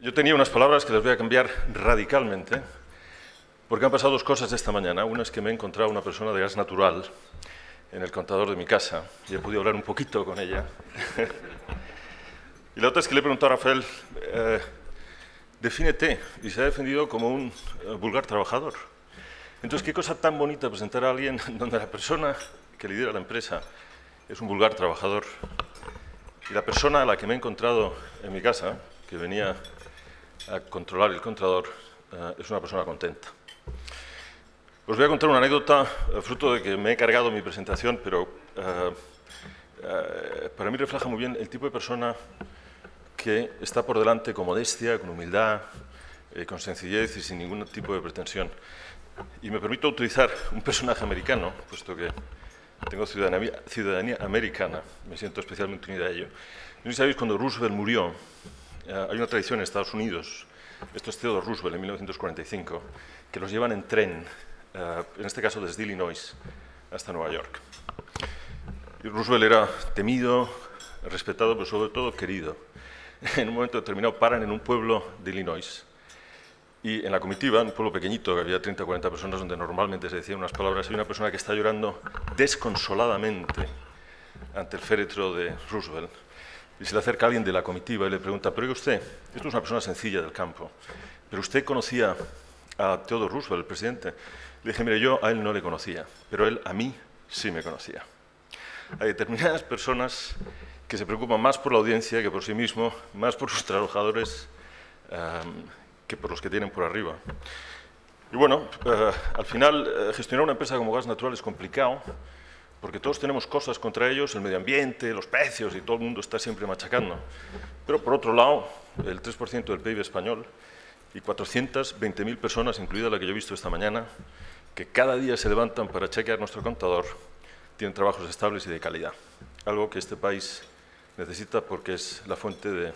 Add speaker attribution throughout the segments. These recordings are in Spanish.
Speaker 1: Yo tenía unas palabras que las voy a cambiar radicalmente, porque han pasado dos cosas esta mañana. Una es que me he encontrado una persona de gas natural en el contador de mi casa y he podido hablar un poquito con ella. Y la otra es que le he preguntado a Rafael, defínete, y se ha defendido como un vulgar trabajador. Entonces, qué cosa tan bonita presentar a alguien donde la persona que lidera la empresa es un vulgar trabajador y la persona a la que me he encontrado en mi casa, que venía a controlar el contador, es una persona contenta. Os voy a contar una anécdota, fruto de que me he cargado mi presentación, pero para mí refleja muy bien el tipo de persona que está por delante con modestia, con humildad, con sencillez y sin ningún tipo de pretensión. Y me permito utilizar un personaje americano, puesto que tengo ciudadanía americana, me siento especialmente unido a ello. No sé si sabéis, cuando Roosevelt murió, hay una tradición en Estados Unidos, esto es Theodore Roosevelt en 1945, que los llevan en tren, en este caso desde Illinois hasta Nueva York. Y Roosevelt era temido, respetado, pero sobre todo querido. En un momento determinado paran en un pueblo de Illinois y en la comitiva, un pueblo pequeñito, que había 30 o 40 personas, donde normalmente se decían unas palabras, hay una persona que está llorando desconsoladamente ante el féretro de Roosevelt. Y se le acerca alguien de la comitiva y le pregunta, pero oiga usted, esto es una persona sencilla del campo, pero usted conocía a Theodore Roosevelt, el presidente. Le dije, mire, yo a él no le conocía, pero él a mí sí me conocía. Hay determinadas personas que se preocupan más por la audiencia que por sí mismo, más por sus trabajadores que por los que tienen por arriba. Y bueno, al final gestionar una empresa como Gas Natural es complicado, porque todos tenemos cosas contra ellos, el medio ambiente, los precios, y todo el mundo está siempre machacando. Pero por otro lado, el 3% del PIB español y 420.000 personas, incluida la que yo he visto esta mañana, que cada día se levantan para chequear nuestro contador, tienen trabajos estables y de calidad. Algo que este país necesita porque es la fuente de,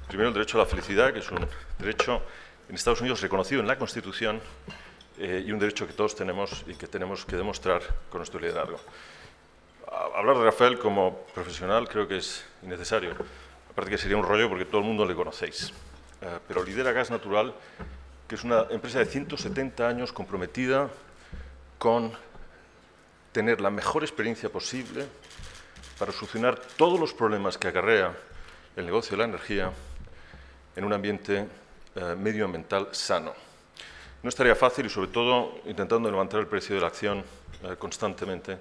Speaker 1: primero, el derecho a la felicidad, que es un derecho en Estados Unidos reconocido en la Constitución y un derecho que todos tenemos y que tenemos que demostrar con nuestro liderazgo. Hablar de Rafael como profesional creo que es innecesario, aparte que sería un rollo porque todo el mundo le conocéis. Pero lidera Gas Natural, que es una empresa de 170 años comprometida con tener la mejor experiencia posible para solucionar todos los problemas que acarrea el negocio de la energía en un ambiente medioambiental sano. No es tarea fácil y, sobre todo, intentando levantar el precio de la acción constantemente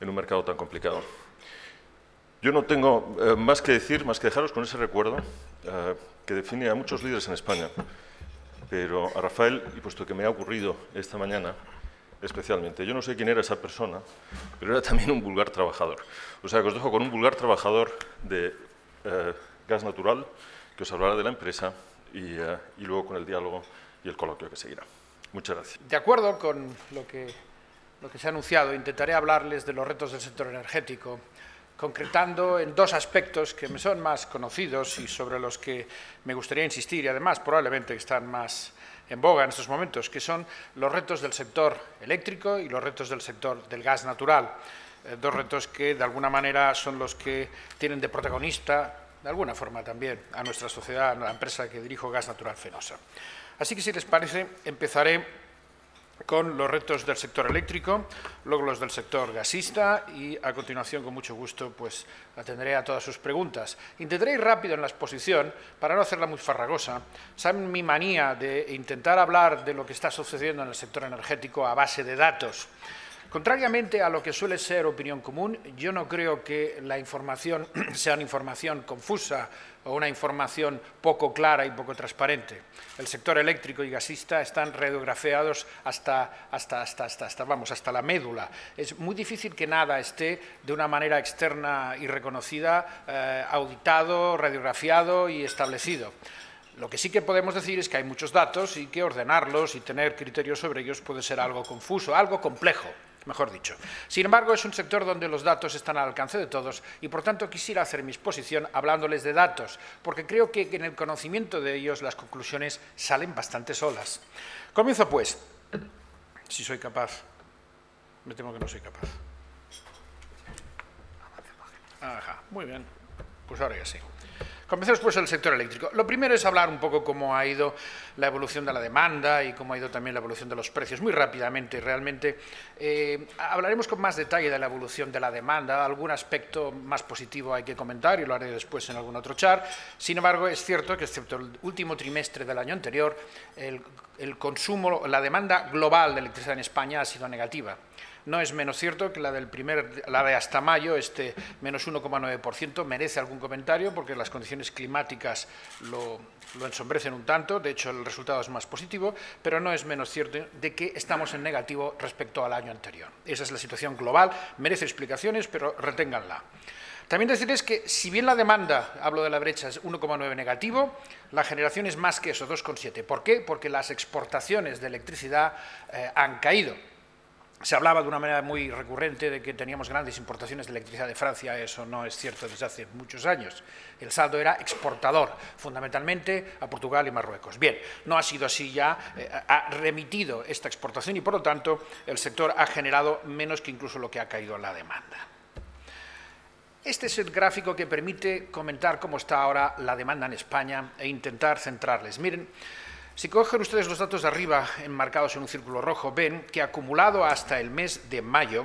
Speaker 1: en un mercado tan complicado. Yo no tengo más que decir, más que dejaros con ese recuerdo que define a muchos líderes en España, pero a Rafael, y puesto que me ha ocurrido esta mañana, especialmente. Yo no sé quién era esa persona, pero era también un vulgar trabajador. O sea, que os dejo con un vulgar trabajador de Gas Natural, que os hablará de la empresa y luego con el diálogo y el coloquio que seguirá. Muchas gracias.
Speaker 2: De acuerdo con lo que se ha anunciado, intentaré hablarles de los retos del sector energético, concretando en dos aspectos que me son más conocidos y sobre los que me gustaría insistir, y además probablemente están más en boga en estos momentos, que son los retos del sector eléctrico y los retos del sector del gas natural. Dos retos que, de alguna manera, son los que tienen de protagonista, de alguna forma también, a nuestra sociedad, a la empresa que dirijo, Gas Natural Fenosa. Así que, si les parece, empezaré con los retos del sector eléctrico, luego los del sector gasista y, a continuación, con mucho gusto, pues atenderé a todas sus preguntas. Intentaré ir rápido en la exposición para no hacerla muy farragosa. Saben mi manía de intentar hablar de lo que está sucediendo en el sector energético a base de datos. Contrariamente a lo que suele ser opinión común, yo no creo que la información sea una información confusa o una información poco clara y poco transparente. El sector eléctrico y gasista están radiografiados hasta la médula. Es muy difícil que nada esté de una manera externa y reconocida, auditado, radiografiado y establecido. Lo que sí que podemos decir es que hay muchos datos y que ordenarlos y tener criterios sobre ellos puede ser algo confuso, algo complejo, mejor dicho. Sin embargo, es un sector donde los datos están al alcance de todos y, por tanto, quisiera hacer mi exposición hablándoles de datos, porque creo que en el conocimiento de ellos las conclusiones salen bastante solas. Comienzo, pues, si soy capaz. Me temo que no soy capaz. Ajá, muy bien. Pues ahora ya sí. Comencemos pues el sector eléctrico. Lo primero es hablar un poco cómo ha ido la evolución de la demanda y cómo ha ido también la evolución de los precios. Muy rápidamente, realmente. Hablaremos con más detalle de la evolución de la demanda. Algún aspecto más positivo hay que comentar y lo haré después en algún otro chart. Sin embargo, es cierto que excepto el último trimestre del año anterior, el consumo, la demanda global de electricidad en España ha sido negativa. No es menos cierto que la de hasta mayo, este menos 1,9%, merece algún comentario porque las condiciones climáticas lo ensombrecen un tanto, de hecho el resultado es más positivo, pero no es menos cierto de que estamos en negativo respecto al año anterior. Esa es la situación global, merece explicaciones, pero reténganla. También decirles que si bien la demanda, hablo de la brecha, es 1,9 negativo, la generación es más que eso, 2,7. ¿Por qué? Porque las exportaciones de electricidad han caído. Se hablaba de una manera muy recurrente de que teníamos grandes importaciones de electricidad de Francia. Eso no es cierto desde hace muchos años. El saldo era exportador, fundamentalmente a Portugal y Marruecos. Bien, no ha sido así ya, ha remitido esta exportación y, por lo tanto, el sector ha generado menos que incluso lo que ha caído la demanda. Este es el gráfico que permite comentar cómo está ahora la demanda en España e intentar centrarles. Miren, si cogen ustedes los datos de arriba enmarcados en un círculo rojo, ven que acumulado hasta el mes de mayo,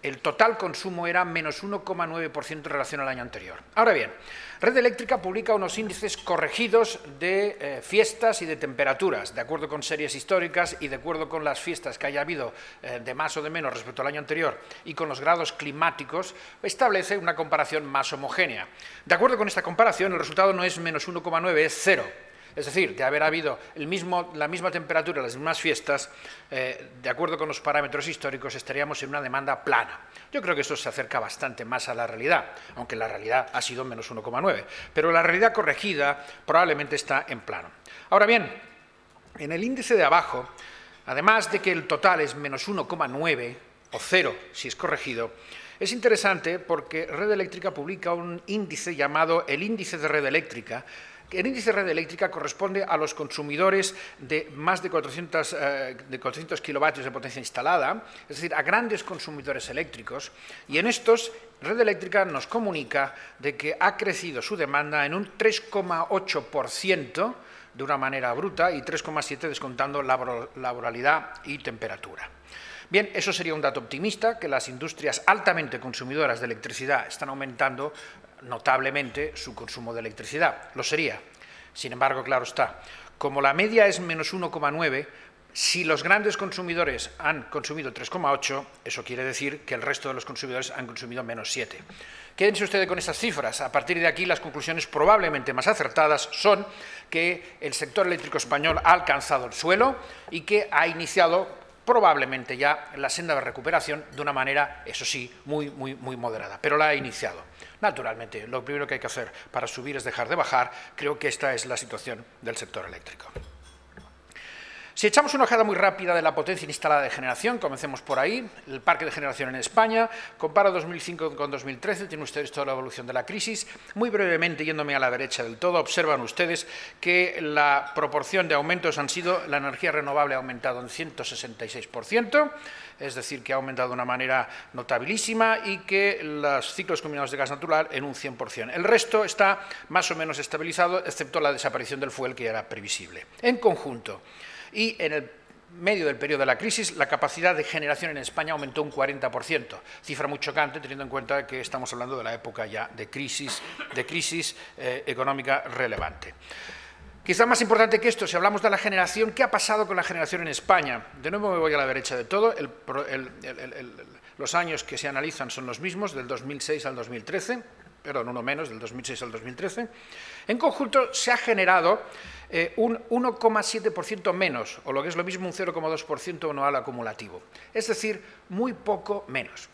Speaker 2: el total consumo era menos 1,9% en relación al año anterior. Ahora bien, Red Eléctrica publica unos índices corregidos de fiestas y de temperaturas, de acuerdo con series históricas y de acuerdo con las fiestas que haya habido de más o de menos respecto al año anterior y con los grados climáticos, establece una comparación más homogénea. De acuerdo con esta comparación, el resultado no es menos 1,9, es 0. Es decir, de haber habido la misma temperatura, las mismas fiestas, de acuerdo con los parámetros históricos, estaríamos en una demanda plana. Yo creo que esto se acerca bastante más a la realidad, aunque la realidad ha sido menos 1,9. Pero la realidad corregida probablemente está en plano. Ahora bien, en el índice de abajo, además de que el total es menos 1,9 o 0 si es corregido, es interesante porque Red Eléctrica publica un índice llamado el índice de Red Eléctrica. El índice de Red Eléctrica corresponde a los consumidores de más de 400 kilovatios de potencia instalada, es decir, a grandes consumidores eléctricos, y en estos Red Eléctrica nos comunica de que ha crecido su demanda en un 3,8% de una manera bruta y 3,7% descontando laboralidad y temperatura. Bien, eso sería un dato optimista, que las industrias altamente consumidoras de electricidad están aumentando notablemente su consumo de electricidad. Lo sería. Sin embargo, claro está, como la media es menos 1,9, si los grandes consumidores han consumido 3,8, eso quiere decir que el resto de los consumidores han consumido menos 7. Quédense ustedes con esas cifras. A partir de aquí, las conclusiones probablemente más acertadas son que el sector eléctrico español ha alcanzado el suelo y que ha iniciado probablemente ya la senda de recuperación de una manera, eso sí, muy moderada, pero la ha iniciado. Naturalmente, lo primero que hay que hacer para subir es dejar de bajar. Creo que esta es la situación del sector eléctrico. Si echamos una ojeada muy rápida de la potencia instalada de generación, comencemos por ahí, el parque de generación en España, compara 2005 con 2013, tienen ustedes toda la evolución de la crisis. Muy brevemente, yéndome a la derecha del todo, observan ustedes que la proporción de aumentos han sido, la energía renovable ha aumentado en 166%, es decir, que ha aumentado de una manera notabilísima y que los ciclos combinados de gas natural en un 100%. El resto está más o menos estabilizado, excepto la desaparición del fuel, que era previsible. En conjunto, y en el medio del periodo de la crisis, la capacidad de generación en España aumentó un 40%, cifra muy chocante teniendo en cuenta que estamos hablando de la época ya de crisis económica relevante. Quizá más importante que esto, si hablamos de la generación, ¿qué ha pasado con la generación en España? De nuevo me voy a la derecha de todo, los años que se analizan son los mismos, del 2006 al 2013, perdón, uno menos, del 2006 al 2013. En conjunto se ha generado un 1,7% menos, o lo que es lo mismo un 0,2% anual acumulativo. Es decir, muy poco menos.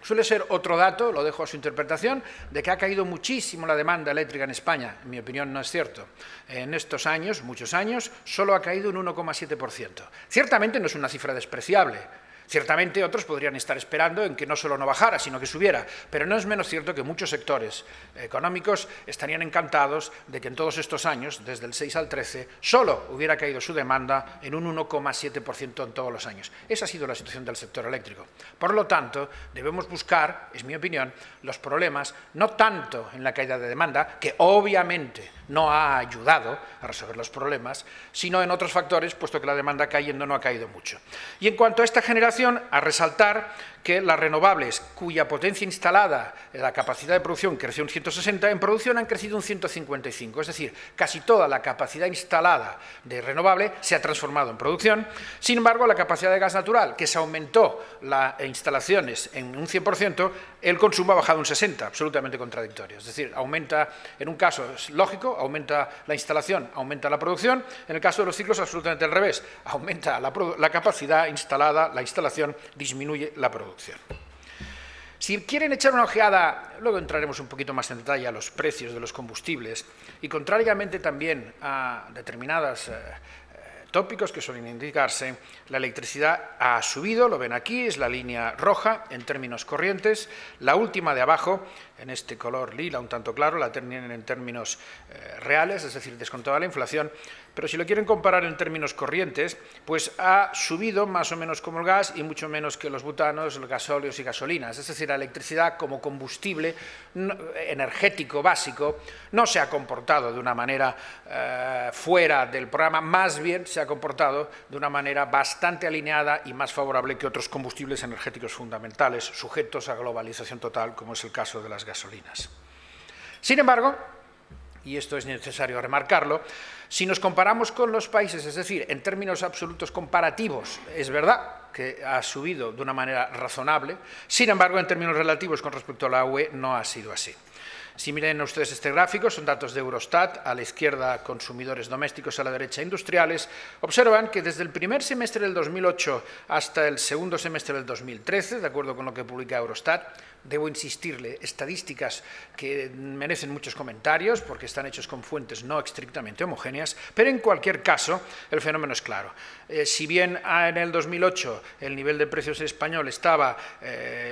Speaker 2: Suele ser otro dato, lo dejo a su interpretación, de que ha caído muchísimo la demanda eléctrica en España. En mi opinión no es cierto. En estos años, muchos años, solo ha caído un 1,7%. Ciertamente no es una cifra despreciable. Ciertamente otros podrían estar esperando en que no solo no bajara, sino que subiera, pero no es menos cierto que muchos sectores económicos estarían encantados de que en todos estos años, desde el 6 al 13, solo hubiera caído su demanda en un 1,7% en todos los años. Esa ha sido la situación del sector eléctrico. Por lo tanto, debemos buscar, es mi opinión, los problemas no tanto en la caída de demanda, que obviamente no ha ayudado a resolver los problemas, sino en otros factores, puesto que la demanda cayendo no ha caído mucho. Y en cuanto a esta generación, a resaltar que las renovables, cuya potencia instalada, la capacidad de producción creció un 160, en producción han crecido un 155, es decir, casi toda la capacidad instalada de renovable se ha transformado en producción. Sin embargo, la capacidad de gas natural, que se aumentó las instalaciones en un 100%, el consumo ha bajado un 60, absolutamente contradictorio. Es decir, aumenta, en un caso es lógico, aumenta la instalación, aumenta la producción, en el caso de los ciclos absolutamente al revés, aumenta la capacidad instalada, la instalación, disminuye la producción. Si quieren echar una ojeada, luego entraremos un poquito más en detalle a los precios de los combustibles y contrariamente también a determinados tópicos que suelen indicarse, la electricidad ha subido, lo ven aquí, es la línea roja en términos corrientes, la última de abajo, en este color lila un tanto claro, la tienen en términos reales, es decir, descontada la inflación, pero si lo quieren comparar en términos corrientes, pues ha subido más o menos como el gas y mucho menos que los butanos, los gasóleos y gasolinas. Es decir, la electricidad como combustible energético básico no se ha comportado de una manera fuera del programa, más bien se ha comportado de una manera bastante alineada y más favorable que otros combustibles energéticos fundamentales sujetos a globalización total, como es el caso de las gasolinas. Sin embargo, y esto es necesario remarcarlo, si nos comparamos con los países, es decir, en términos absolutos comparativos, es verdad que ha subido de una manera razonable, sin embargo, en términos relativos con respecto a la UE no ha sido así. Si miren ustedes este gráfico, son datos de Eurostat, a la izquierda consumidores domésticos, a la derecha industriales, observan que desde el primer semestre del 2008 hasta el segundo semestre del 2013, de acuerdo con lo que publica Eurostat, debo insistirle, estadísticas que merecen muchos comentarios porque están hechos con fuentes no estrictamente homogéneas, pero en cualquier caso el fenómeno es claro. Si bien en el 2008 el nivel de precios español estaba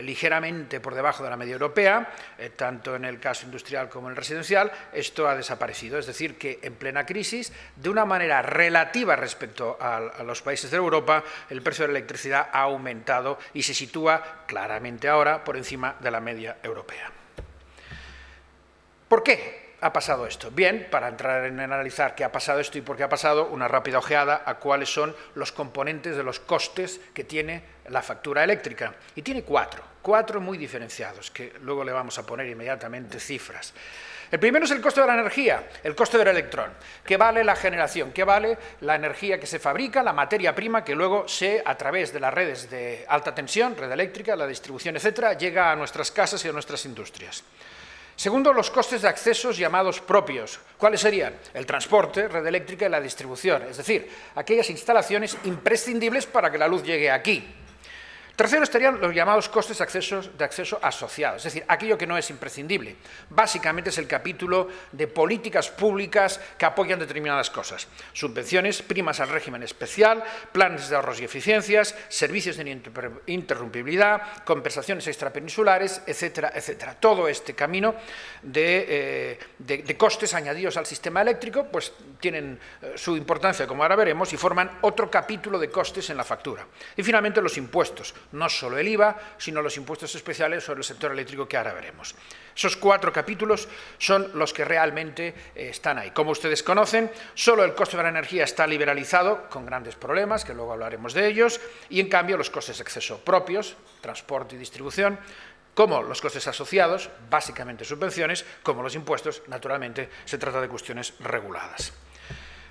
Speaker 2: ligeramente por debajo de la media europea, tanto en el caso industrial como en el residencial, esto ha desaparecido. Es decir, que en plena crisis, de una manera relativa respecto a los países de Europa, el precio de la electricidad ha aumentado y se sitúa claramente ahora por encima de la media europea. ¿Por qué ha pasado esto? Bien, para entrar en analizar qué ha pasado esto y por qué ha pasado, una rápida ojeada a cuáles son los componentes de los costes que tiene la factura eléctrica. Y tiene cuatro muy diferenciados, que luego le vamos a poner inmediatamente cifras. El primero es el coste de la energía, el coste del electrón. ¿Qué vale la generación? ¿Qué vale la energía que se fabrica, la materia prima que luego a través de las redes de alta tensión, red eléctrica, la distribución, etcétera, llega a nuestras casas y a nuestras industrias? Segundo, los costes de accesos llamados propios. ¿Cuáles serían? El transporte, red eléctrica y la distribución, es decir, aquellas instalaciones imprescindibles para que la luz llegue aquí. Tercero estarían los llamados costes de acceso asociados, es decir, aquello que no es imprescindible. Básicamente es el capítulo de políticas públicas que apoyan determinadas cosas. Subvenciones, primas al régimen especial, planes de ahorros y eficiencias, servicios de ininterrumpibilidad, compensaciones extrapeninsulares, etcétera, etcétera. Todo este camino de costes añadidos al sistema eléctrico pues tienen su importancia, como ahora veremos, y forman otro capítulo de costes en la factura. Y finalmente los impuestos. No solo el IVA, sino los impuestos especiales sobre el sector eléctrico que ahora veremos. Esos cuatro capítulos son los que realmente están ahí. Como ustedes conocen, solo el coste de la energía está liberalizado, con grandes problemas, que luego hablaremos de ellos, y en cambio los costes de acceso propios, transporte y distribución, como los costes asociados, básicamente subvenciones, como los impuestos, naturalmente se trata de cuestiones reguladas.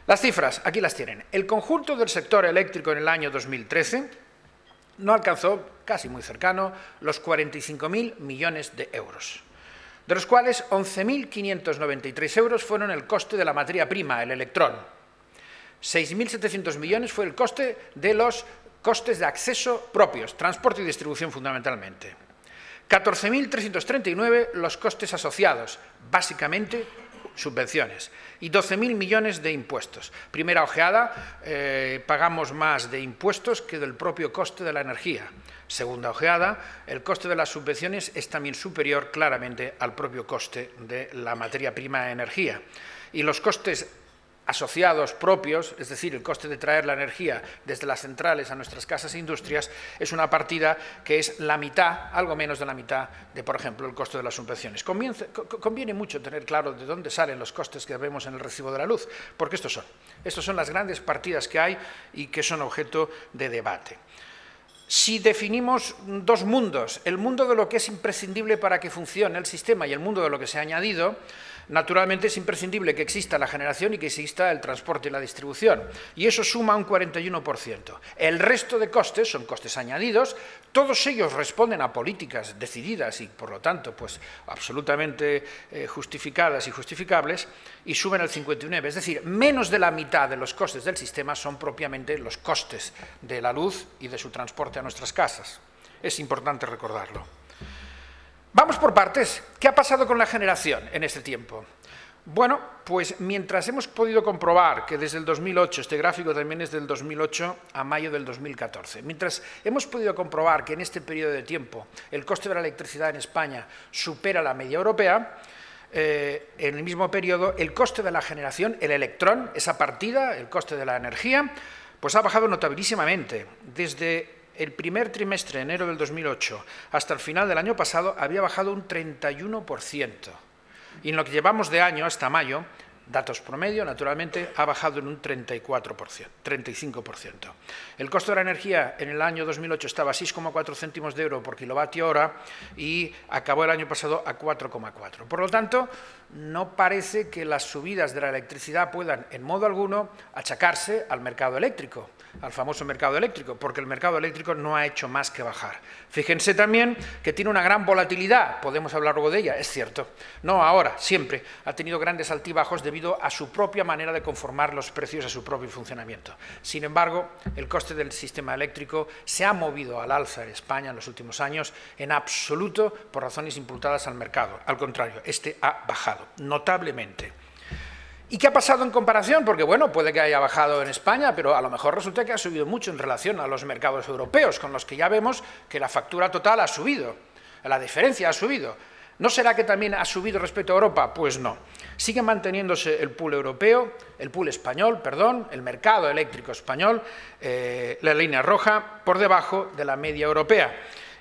Speaker 2: Las cifras, aquí las tienen. El conjunto del sector eléctrico en el año 2013 no alcanzó, casi muy cercano, los 45.000 millones de euros, de los cuales 11.593 euros fueron el coste de la materia prima, el electrón. 6.700 millones fue el coste de los costes de acceso propios, transporte y distribución fundamentalmente. 14.339 los costes asociados, básicamente subvenciones y 12.000 millones de impuestos. Primera ojeada, pagamos más de impuestos que del propio coste de la energía. Segunda ojeada, el coste de las subvenciones es también superior claramente al propio coste de la materia prima de energía. Y los costes asociados propios, es decir, el coste de traer la energía desde las centrales a nuestras casas e industrias, es una partida que es la mitad, algo menos de la mitad de, por ejemplo, el coste de las subvenciones. Conviene mucho tener claro de dónde salen los costes que vemos en el recibo de la luz, porque estos son las grandes partidas que hay y que son objeto de debate. Si definimos dos mundos, el mundo de lo que es imprescindible para que funcione el sistema y el mundo de lo que se ha añadido, naturalmente es imprescindible que exista la generación y que exista el transporte y la distribución, y eso suma un 41%. El resto de costes son costes añadidos, todos ellos responden a políticas decididas y, por lo tanto, pues absolutamente justificadas y justificables, y suben el 59%, es decir, menos de la mitad de los costes del sistema son propiamente los costes de la luz y de su transporte a nuestras casas. Es importante recordarlo. Vamos por partes. ¿Qué ha pasado con la generación en este tiempo? Bueno, pues mientras hemos podido comprobar que desde el 2008, este gráfico también es del 2008 a mayo del 2014, mientras hemos podido comprobar que en este periodo de tiempo el coste de la electricidad en España supera la media europea, en el mismo periodo el coste de la generación, el electrón, esa partida, el coste de la energía, pues ha bajado notabilísimamente. Desde el primer trimestre de enero del 2008 hasta el final del año pasado había bajado un 31%. Y en lo que llevamos de año hasta mayo, datos promedio, naturalmente, ha bajado en un 35%. El costo de la energía en el año 2008 estaba a 6,4 céntimos de euro por kilovatio hora y acabó el año pasado a 4,4. Por lo tanto, no parece que las subidas de la electricidad puedan, en modo alguno, achacarse al mercado eléctrico, al famoso mercado eléctrico, porque el mercado eléctrico no ha hecho más que bajar. Fíjense también que tiene una gran volatilidad, podemos hablar luego de ella, es cierto. No ahora, siempre. Ha tenido grandes altibajos debido a su propia manera de conformar los precios a su propio funcionamiento. Sin embargo, el coste del sistema eléctrico se ha movido al alza en España en los últimos años, en absoluto por razones imputadas al mercado. Al contrario, este ha bajado notablemente. ¿Y qué ha pasado en comparación? Porque, bueno, puede que haya bajado en España, pero a lo mejor resulta que ha subido mucho en relación a los mercados europeos, con los que ya vemos que la factura total ha subido, la diferencia ha subido. ¿No será que también ha subido respecto a Europa? Pues no. Sigue manteniéndose el pool europeo, el pool español, perdón, el mercado eléctrico español, la línea roja, por debajo de la media europea.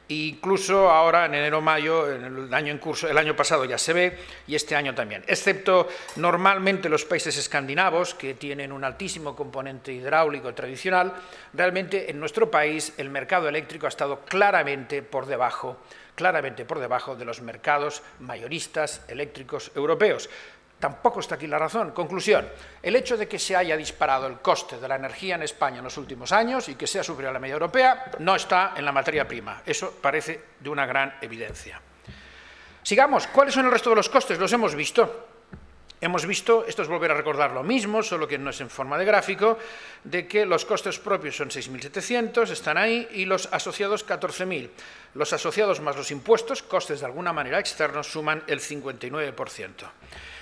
Speaker 2: Incluso ahora, en enero-mayo, en el año en curso, el año pasado ya se ve, y este año también, excepto normalmente los países escandinavos, que tienen un altísimo componente hidráulico tradicional. Realmente en nuestro país el mercado eléctrico ha estado claramente por debajo de los mercados mayoristas eléctricos europeos. Tampoco está aquí la razón. Conclusión, el hecho de que se haya disparado el coste de la energía en España en los últimos años y que sea superior a la media europea no está en la materia prima. Eso parece de una gran evidencia. Sigamos. ¿Cuáles son el resto de los costes? Los hemos visto. Hemos visto, esto es volver a recordar lo mismo, solo que no es en forma de gráfico, de que los costes propios son 6.700, están ahí, y los asociados 14.000. Los asociados más los impuestos, costes de alguna manera externos, suman el 59%.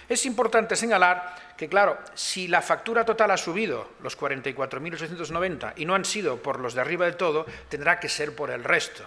Speaker 2: Es importante señalar que, claro, si la factura total ha subido los 44.890 y no han sido por los de arriba del todo, tendrá que ser por el resto.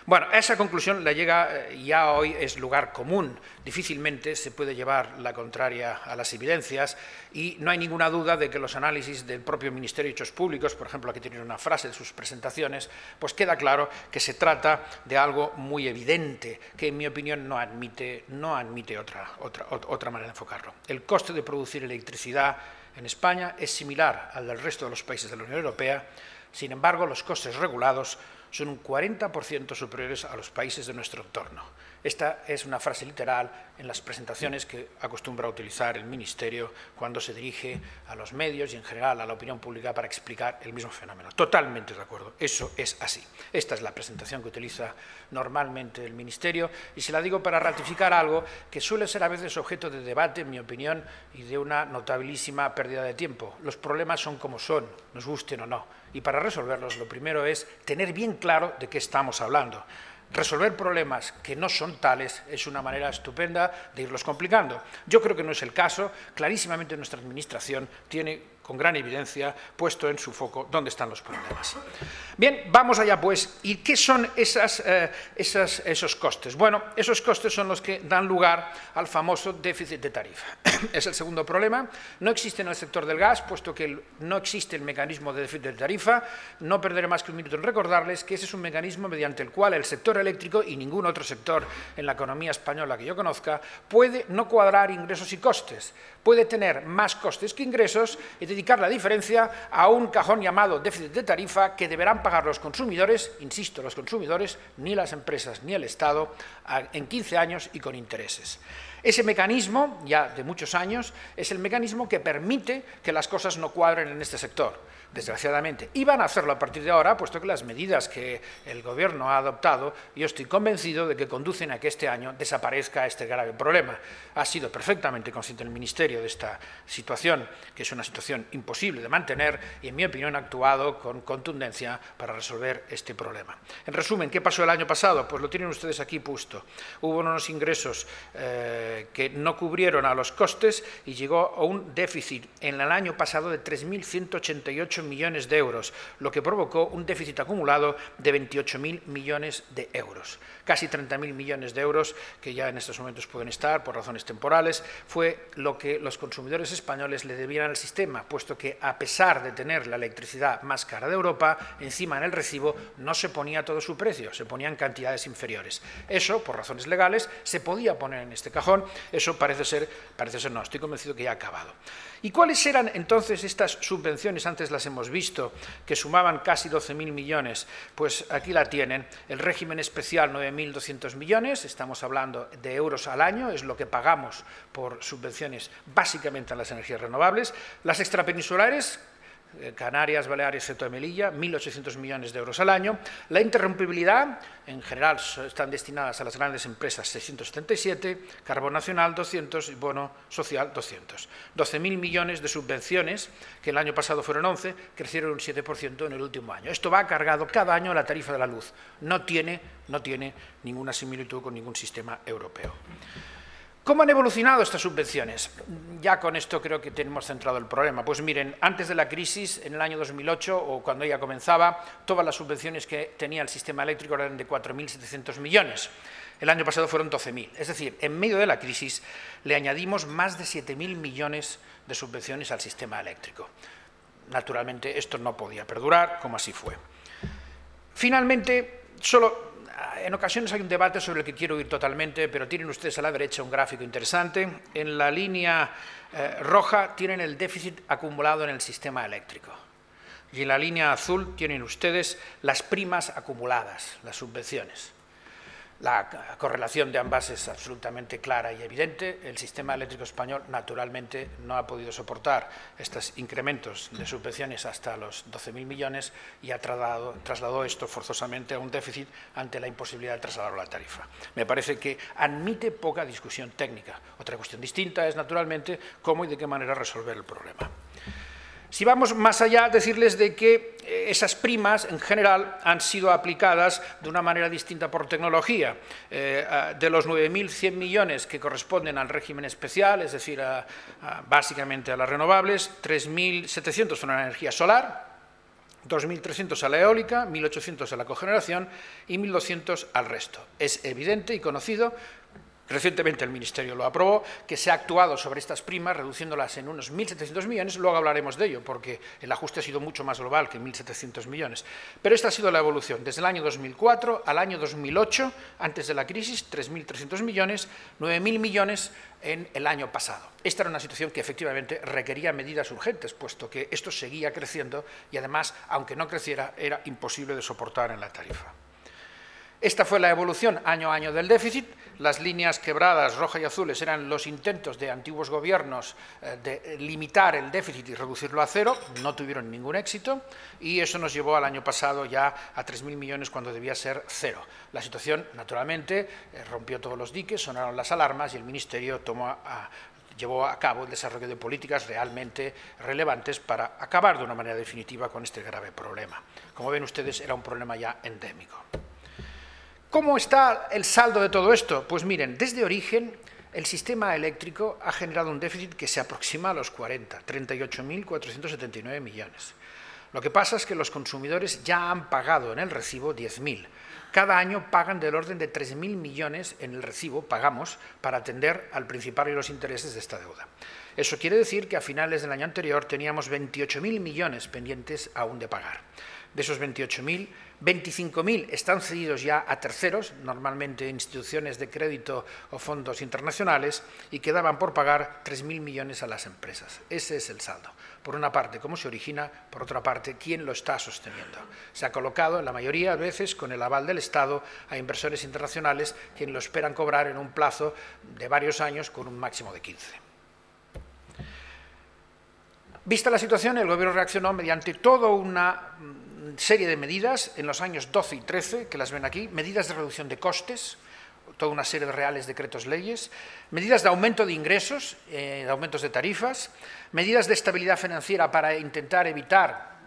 Speaker 2: Bueno, a esa conclusión la llega ya hoy, es lugar común. Difícilmente se puede llevar la contraria a las evidencias y no hay ninguna duda de que los análisis del propio Ministerio de Hechos Públicos, por ejemplo, aquí tienen una frase de sus presentaciones, pues queda claro que se trata de algo muy evidente, que en mi opinión no admite otra manera de enfocarlo. El coste de producir electricidad en España es similar al del resto de los países de la Unión Europea. Sin embargo, los costes regulados son un 40% superiores a los países de nuestro entorno. Esta es una frase literal en las presentaciones que acostumbra utilizar el Ministerio cuando se dirige a los medios y en general a la opinión pública para explicar el mismo fenómeno. Totalmente de acuerdo, eso es así. Esta es la presentación que utiliza normalmente el Ministerio y se la digo para ratificar algo que suele ser a veces objeto de debate, en mi opinión, y de una notabilísima pérdida de tiempo. Los problemas son como son, nos gusten o no. Y para resolverlos, lo primero es tener bien claro de qué estamos hablando. resolver problemas que no son tales es una manera estupenda de irlos complicando. Yo creo que no es el caso. Clarísimamente nuestra Administración tiene con gran evidencia puesto en su foco dónde están los problemas. Bien, vamos allá pues. ¿Y qué son esos costes? Bueno, esos costes son los que dan lugar al famoso déficit de tarifa. Es el segundo problema. No existe en el sector del gas, puesto que no existe el mecanismo de déficit de tarifa. No perderé más que un minuto en recordarles que ese es un mecanismo mediante el cual el sector eléctrico y ningún otro sector en la economía española que yo conozca puede no cuadrar ingresos y costes. Puede tener más costes que ingresos y dedicar la diferencia a un cajón llamado déficit de tarifa que deberán pagar los consumidores, insisto, los consumidores, ni las empresas ni el Estado, en 15 años y con intereses. Ese mecanismo, ya de muchos años, es el mecanismo que permite que las cosas no cuadren en este sector, desgraciadamente. Y van a hacerlo a partir de ahora, puesto que las medidas que el Gobierno ha adoptado, yo estoy convencido de que conducen a que este año desaparezca este grave problema. Ha sido perfectamente consciente el Ministerio de esta situación, que es una situación imposible de mantener, y en mi opinión ha actuado con contundencia para resolver este problema. En resumen, ¿qué pasó el año pasado? Pues lo tienen ustedes aquí puesto. Hubo unos ingresos que no cubrieron a los costes y llegó a un déficit en el año pasado de 3.188 millones de euros, lo que provocó un déficit acumulado de 28.000 millones de euros. Casi 30.000 millones de euros, que ya en estos momentos pueden estar por razones temporales, fue lo que los consumidores españoles le debían al sistema, puesto que a pesar de tener la electricidad más cara de Europa, encima en el recibo no se ponía todo su precio, se ponían cantidades inferiores. Eso, por razones legales, se podía poner en este cajón. Eso parece ser no, estoy convencido que ya ha acabado. ¿Y cuáles eran entonces estas subvenciones? Antes las hemos visto, que sumaban casi 12.000 millones. Pues aquí la tienen. El régimen especial, 9.200 millones, estamos hablando de euros al año, es lo que pagamos por subvenciones básicamente a las energías renovables. Las extrapeninsulares, Canarias, Baleares, Ceuta y Melilla, 1.800 millones de euros al año. La interrumpibilidad, en general, están destinadas a las grandes empresas 677, Carbón Nacional 200 y Bono Social 200. 12.000 millones de subvenciones, que el año pasado fueron 11, crecieron un 7% en el último año. Esto va cargado cada año a la tarifa de la luz. No tiene ninguna similitud con ningún sistema europeo. ¿Cómo han evolucionado estas subvenciones? Ya con esto creo que tenemos centrado el problema. Pues miren, antes de la crisis, en el año 2008, o cuando ella comenzaba, todas las subvenciones que tenía el sistema eléctrico eran de 4.700 millones. El año pasado fueron 12.000. Es decir, en medio de la crisis le añadimos más de 7.000 millones de subvenciones al sistema eléctrico. Naturalmente, esto no podía perdurar, como así fue. Finalmente, en ocasiones hay un debate sobre el que quiero ir totalmente, pero tienen ustedes a la derecha un gráfico interesante. En la línea roja tienen el déficit acumulado en el sistema eléctrico. Y en la línea azul tienen ustedes las primas acumuladas, las subvenciones. La correlación de ambas es absolutamente clara y evidente. El sistema eléctrico español, naturalmente, no ha podido soportar estos incrementos de subvenciones hasta los 12.000 millones y ha trasladado esto forzosamente a un déficit ante la imposibilidad de trasladarlo a la tarifa. Me parece que admite poca discusión técnica. Otra cuestión distinta es, naturalmente, cómo y de qué manera resolver el problema. Si vamos más allá, decirles de que esas primas, en general, han sido aplicadas de una manera distinta por tecnología. De los 9.100 millones que corresponden al régimen especial, es decir, básicamente a las renovables, 3.700 son a la energía solar, 2.300 a la eólica, 1.800 a la cogeneración y 1.200 al resto. Es evidente y conocido, recientemente el Ministerio lo aprobó, que se ha actuado sobre estas primas reduciéndolas en unos 1.700 millones, luego hablaremos de ello porque el ajuste ha sido mucho más global que 1.700 millones. Pero esta ha sido la evolución desde el año 2004 al año 2008, antes de la crisis, 3.300 millones, 9.000 millones en el año pasado. Esta era una situación que efectivamente requería medidas urgentes, puesto que esto seguía creciendo y además, aunque no creciera, era imposible de soportar en la tarifa. Esta fue la evolución año a año del déficit. Las líneas quebradas, rojas y azules, eran los intentos de antiguos gobiernos de limitar el déficit y reducirlo a cero. No tuvieron ningún éxito y eso nos llevó al año pasado ya a 3.000 millones cuando debía ser cero. La situación, naturalmente, rompió todos los diques, sonaron las alarmas y el Ministerio llevó a cabo el desarrollo de políticas realmente relevantes para acabar de una manera definitiva con este grave problema. Como ven ustedes, era un problema ya endémico. ¿Cómo está el saldo de todo esto? Pues miren, desde origen el sistema eléctrico ha generado un déficit que se aproxima a los 38.479 millones. Lo que pasa es que los consumidores ya han pagado en el recibo 10.000. Cada año pagan del orden de 3.000 millones en el recibo, pagamos, para atender al Principado y los intereses de esta deuda. Eso quiere decir que a finales del año anterior teníamos 28.000 millones pendientes aún de pagar. De esos 28.000, 25.000 están cedidos ya a terceros, normalmente instituciones de crédito o fondos internacionales, y quedaban por pagar 3.000 millones a las empresas. Ese es el saldo. Por una parte, cómo se origina, por otra parte, quién lo está sosteniendo. Se ha colocado, en la mayoría de veces, con el aval del Estado, a inversores internacionales, quienes lo esperan cobrar en un plazo de varios años con un máximo de 15. Vista la situación, el Gobierno reaccionó mediante toda una serie de medidas en los años 12 y 13, que las ven aquí, medidas de reducción de costes, toda una serie de reales decretos leyes, medidas de aumento de ingresos, de aumentos de tarifas, medidas de estabilidad financiera para intentar evitar,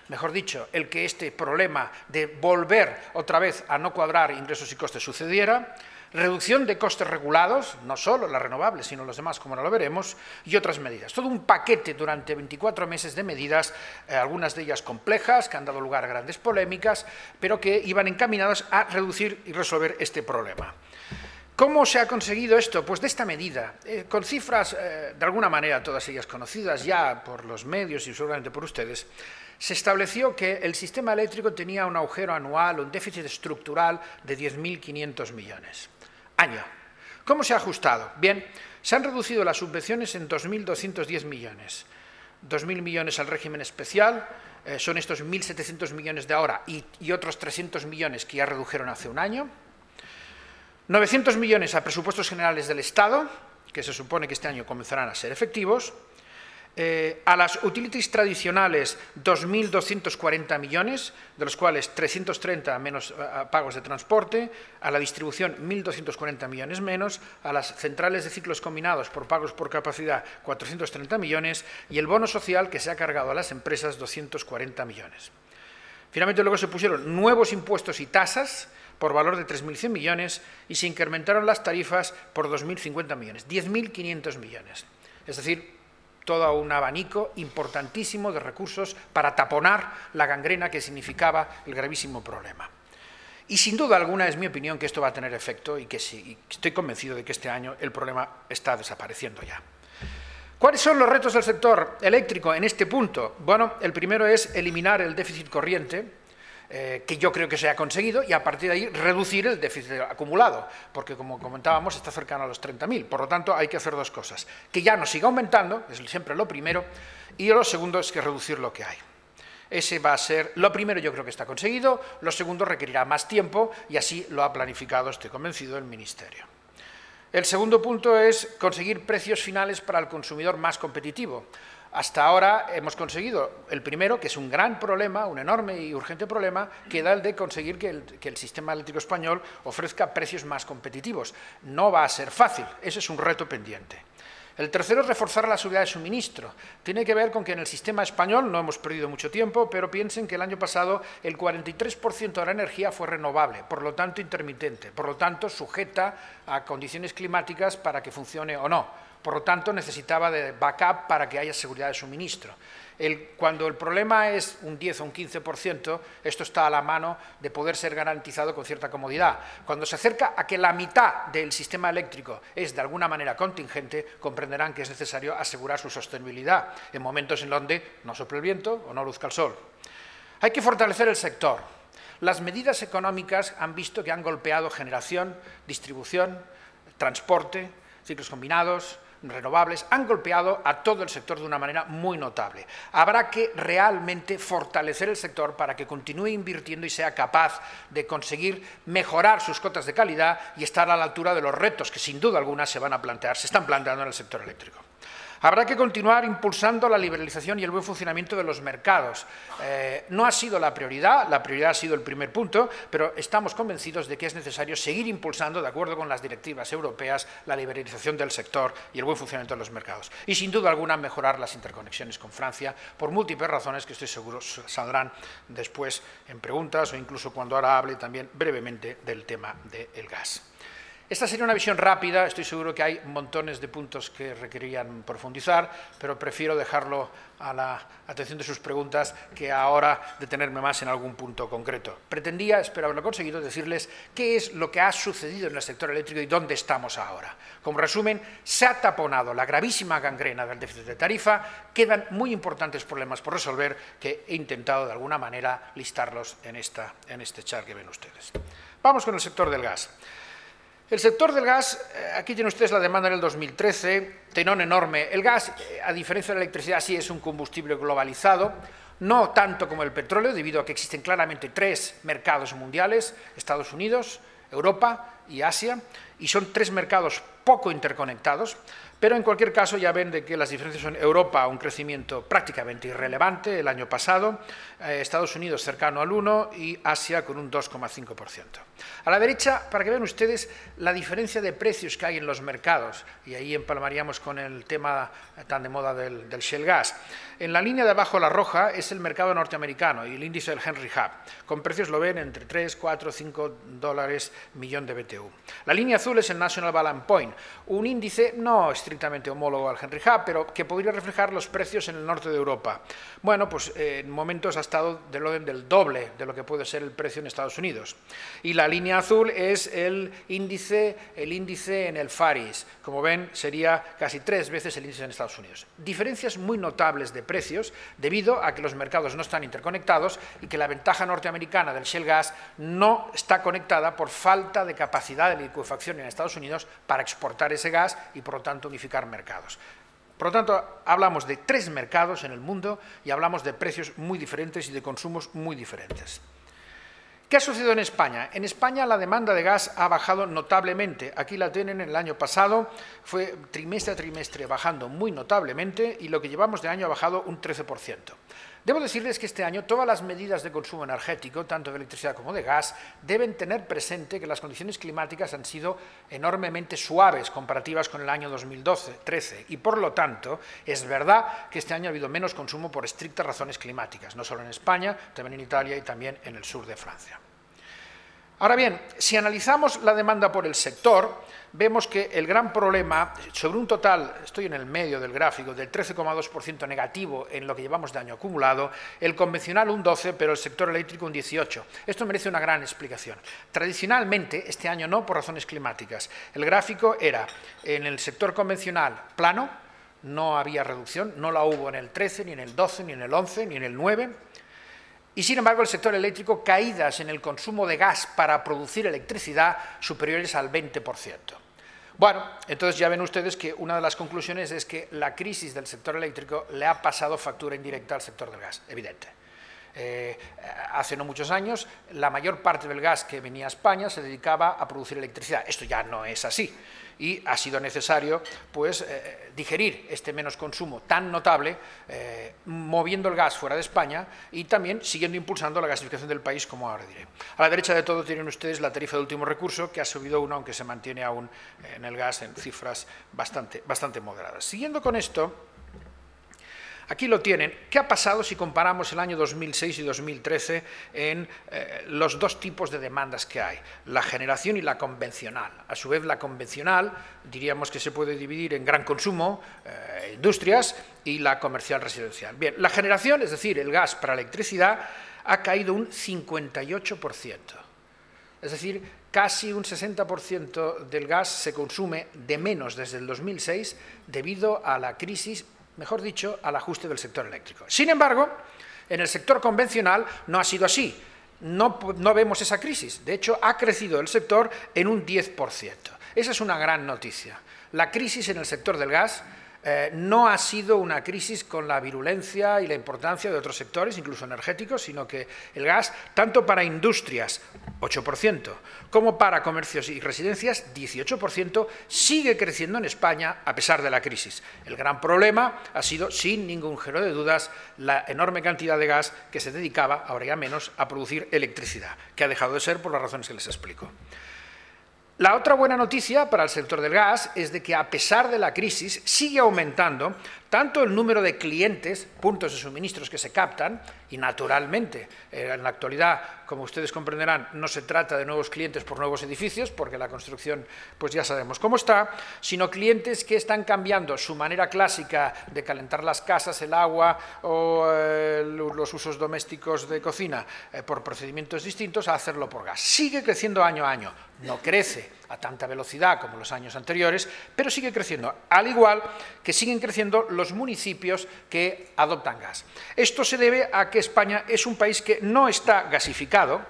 Speaker 2: mejor dicho, el que este problema de volver otra vez a no cuadrar ingresos y costes sucediera, reducción de costes regulados, no solo las renovables, sino los demás, como ahora lo veremos, y otras medidas. Todo un paquete durante 24 meses de medidas, algunas de ellas complejas, que han dado lugar a grandes polémicas, pero que iban encaminadas a reducir y resolver este problema. ¿Cómo se ha conseguido esto? Pues de esta medida, con cifras de alguna manera todas ellas conocidas ya por los medios y seguramente por ustedes, se estableció que el sistema eléctrico tenía un agujero anual, un déficit estructural de 10.500 millones. Año. ¿Cómo se ha ajustado? Bien, se han reducido las subvenciones en 2.210 millones. 2.000 millones al régimen especial, son estos 1.700 millones de ahora y otros 300 millones que ya redujeron hace un año. 900 millones a presupuestos generales del Estado, que se supone que este año comenzarán a ser efectivos. A las utilities tradicionales 2.240 millones, de los cuales 330 menos pagos de transporte, a la distribución 1.240 millones menos, a las centrales de ciclos combinados por pagos por capacidad 430 millones y el bono social que se ha cargado a las empresas 240 millones. Finalmente luego se pusieron nuevos impuestos y tasas por valor de 3.100 millones y se incrementaron las tarifas por 2.050 millones, 10.500 millones. Es decir, todo un abanico importantísimo de recursos para taponar la gangrena que significaba el gravísimo problema. Y sin duda alguna es mi opinión que esto va a tener efecto y que sí, estoy convencido de que este año el problema está desapareciendo ya. ¿Cuáles son los retos del sector eléctrico en este punto? Bueno, el primero es eliminar el déficit corriente, que yo creo que se ha conseguido, y a partir de ahí reducir el déficit acumulado, porque como comentábamos está cercano a los 30.000, por lo tanto hay que hacer dos cosas, que ya no siga aumentando, es siempre lo primero, y lo segundo es que reducir lo que hay. Ese va a ser, lo primero yo creo que está conseguido, lo segundo requerirá más tiempo y así lo ha planificado, estoy convencido, el Ministerio. El segundo punto es conseguir precios finales para el consumidor más competitivo. Hasta ahora hemos conseguido el primero, que es un gran problema, un enorme y urgente problema, que da el de conseguir que el sistema eléctrico español ofrezca precios más competitivos. No va a ser fácil, ese es un reto pendiente. El tercero es reforzar la seguridad de suministro. Tiene que ver con que en el sistema español no hemos perdido mucho tiempo, pero piensen que el año pasado el 43% de la energía fue renovable, por lo tanto intermitente, por lo tanto sujeta a condiciones climáticas para que funcione o no. Por lo tanto, necesitaba de backup para que haya seguridad de suministro. Cuando el problema es un 10 o un 15%, esto está a la mano de poder ser garantizado con cierta comodidad. Cuando se acerca a que la mitad del sistema eléctrico es de alguna manera contingente, comprenderán que es necesario asegurar su sostenibilidad en momentos en donde no sople el viento o no luzca el sol. Hay que fortalecer el sector. Las medidas económicas han visto que han golpeado generación, distribución, transporte, ciclos combinados, renovables, han golpeado a todo el sector de una manera muy notable. Habrá que realmente fortalecer el sector para que continúe invirtiendo y sea capaz de conseguir mejorar sus cotas de calidad y estar a la altura de los retos que sin duda alguna se van a plantear, se están planteando en el sector eléctrico. Habrá que continuar impulsando la liberalización y el buen funcionamiento de los mercados. No ha sido la prioridad ha sido el primer punto, pero estamos convencidos de que es necesario seguir impulsando, de acuerdo con las directivas europeas, la liberalización del sector y el buen funcionamiento de los mercados. Y sin duda alguna mejorar las interconexiones con Francia, por múltiples razones que estoy seguro saldrán después en preguntas o incluso cuando ahora hable también brevemente del tema del gas. Esta sería una visión rápida, estoy seguro que hay montones de puntos que requerirían profundizar, pero prefiero dejarlo a la atención de sus preguntas que ahora detenerme más en algún punto concreto. Pretendía, espero haberlo conseguido, decirles qué es lo que ha sucedido en el sector eléctrico y dónde estamos ahora. Como resumen, se ha taponado la gravísima gangrena del déficit de tarifa, quedan muy importantes problemas por resolver que he intentado de alguna manera listarlos en este chart que ven ustedes. Vamos con el sector del gas. El sector del gas, aquí tienen ustedes la demanda en el 2013, tenón enorme. El gas, a diferencia de la electricidad, sí es un combustible globalizado, no tanto como el petróleo, debido a que existen claramente 3 mercados mundiales, Estados Unidos, Europa y Asia, y son 3 mercados poco interconectados, pero en cualquier caso ya ven de que las diferencias son Europa un crecimiento prácticamente irrelevante el año pasado, Estados Unidos cercano al 1 y Asia con un 2,5%. A la derecha, para que vean ustedes la diferencia de precios que hay en los mercados, y ahí empalmaríamos con el tema tan de moda del shale gas. En la línea de abajo, la roja, es el mercado norteamericano y el índice del Henry Hub, con precios lo ven entre 3, 4, 5 dólares millón de BTU. La línea azul es el National Balance Point, un índice no estrictamente homólogo al Henry Hub, pero que podría reflejar los precios en el norte de Europa. Bueno, pues en momentos ha estado del orden del doble de lo que puede ser el precio en Estados Unidos. Y la línea azul es el índice en el Far East. Como ven, sería casi 3 veces el índice en Estados Unidos. Diferencias muy notables de precios debido a que los mercados no están interconectados y que la ventaja norteamericana del shale gas no está conectada por falta de capacidad de licuefacción en Estados Unidos para exportar ese gas y, por lo tanto, unificar mercados. Por lo tanto, hablamos de 3 mercados en el mundo y hablamos de precios muy diferentes y de consumos muy diferentes. ¿Qué ha sucedido en España? En España la demanda de gas ha bajado notablemente. Aquí la tienen, el año pasado fue trimestre a trimestre bajando muy notablemente y lo que llevamos de año ha bajado un 13%. Debo decirles que este año todas las medidas de consumo energético, tanto de electricidad como de gas, deben tener presente que las condiciones climáticas han sido enormemente suaves comparativas con el año 2013 y, por lo tanto, es verdad que este año ha habido menos consumo por estrictas razones climáticas, no solo en España, también en Italia y también en el sur de Francia. Ahora bien, si analizamos la demanda por el sector, vemos que el gran problema, sobre un total, estoy en el medio del gráfico, del 13,2% negativo en lo que llevamos de año acumulado, el convencional un 12%, pero el sector eléctrico un 18%. Esto merece una gran explicación. Tradicionalmente, este año no por razones climáticas. El gráfico era en el sector convencional plano, no había reducción, no la hubo en el 13, ni en el 12, ni en el 11, ni en el 9%. Y, sin embargo, el sector eléctrico, caídas en el consumo de gas para producir electricidad superiores al 20%. Bueno, entonces ya ven ustedes que una de las conclusiones es que la crisis del sector eléctrico le ha pasado factura indirecta al sector del gas, evidente. Hace no muchos años, la mayor parte del gas que venía a España se dedicaba a producir electricidad. Esto ya no es así. Y ha sido necesario pues, digerir este menos consumo tan notable, moviendo el gas fuera de España y también siguiendo impulsando la gasificación del país, como ahora diré. A la derecha de todo tienen ustedes la tarifa de último recurso, que ha subido aunque se mantiene aún en el gas en cifras bastante moderadas. Siguiendo con esto, aquí lo tienen. ¿Qué ha pasado si comparamos el año 2006 y 2013 en los 2 tipos de demandas que hay? La generación y la convencional. A su vez, la convencional, diríamos que se puede dividir en gran consumo, industrias, y la comercial residencial. Bien, la generación, es decir, el gas para electricidad, ha caído un 58%. Es decir, casi un 60% del gas se consume de menos desde el 2006 debido a la crisis, mejor dicho, al ajuste del sector eléctrico. Sin embargo, en el sector convencional no ha sido así. No vemos esa crisis. De hecho, ha crecido el sector en un 10%. Esa es una gran noticia. La crisis en el sector del gas no ha sido una crisis con la virulencia y la importancia de otros sectores, incluso energéticos, sino que el gas, tanto para industrias, 8%, como para comercios y residencias, 18%, sigue creciendo en España a pesar de la crisis. El gran problema ha sido, sin ningún género de dudas, la enorme cantidad de gas que se dedicaba, ahora ya menos, a producir electricidad, que ha dejado de ser por las razones que les explico. La otra buena noticia para el sector del gas es de que, a pesar de la crisis, sigue aumentando tanto el número de clientes, puntos de suministros que se captan, y naturalmente, en la actualidad, como ustedes comprenderán, no se trata de nuevos clientes por nuevos edificios, porque la construcción, pues ya sabemos cómo está, sino clientes que están cambiando su manera clásica de calentar las casas, el agua o los usos domésticos de cocina por procedimientos distintos a hacerlo por gas. Sigue creciendo año a año, no crece a tanta velocidad como los años anteriores, pero sigue creciendo, al igual que siguen creciendo los municipios que adoptan gas. Esto se debe a que España es un país que no está gasificado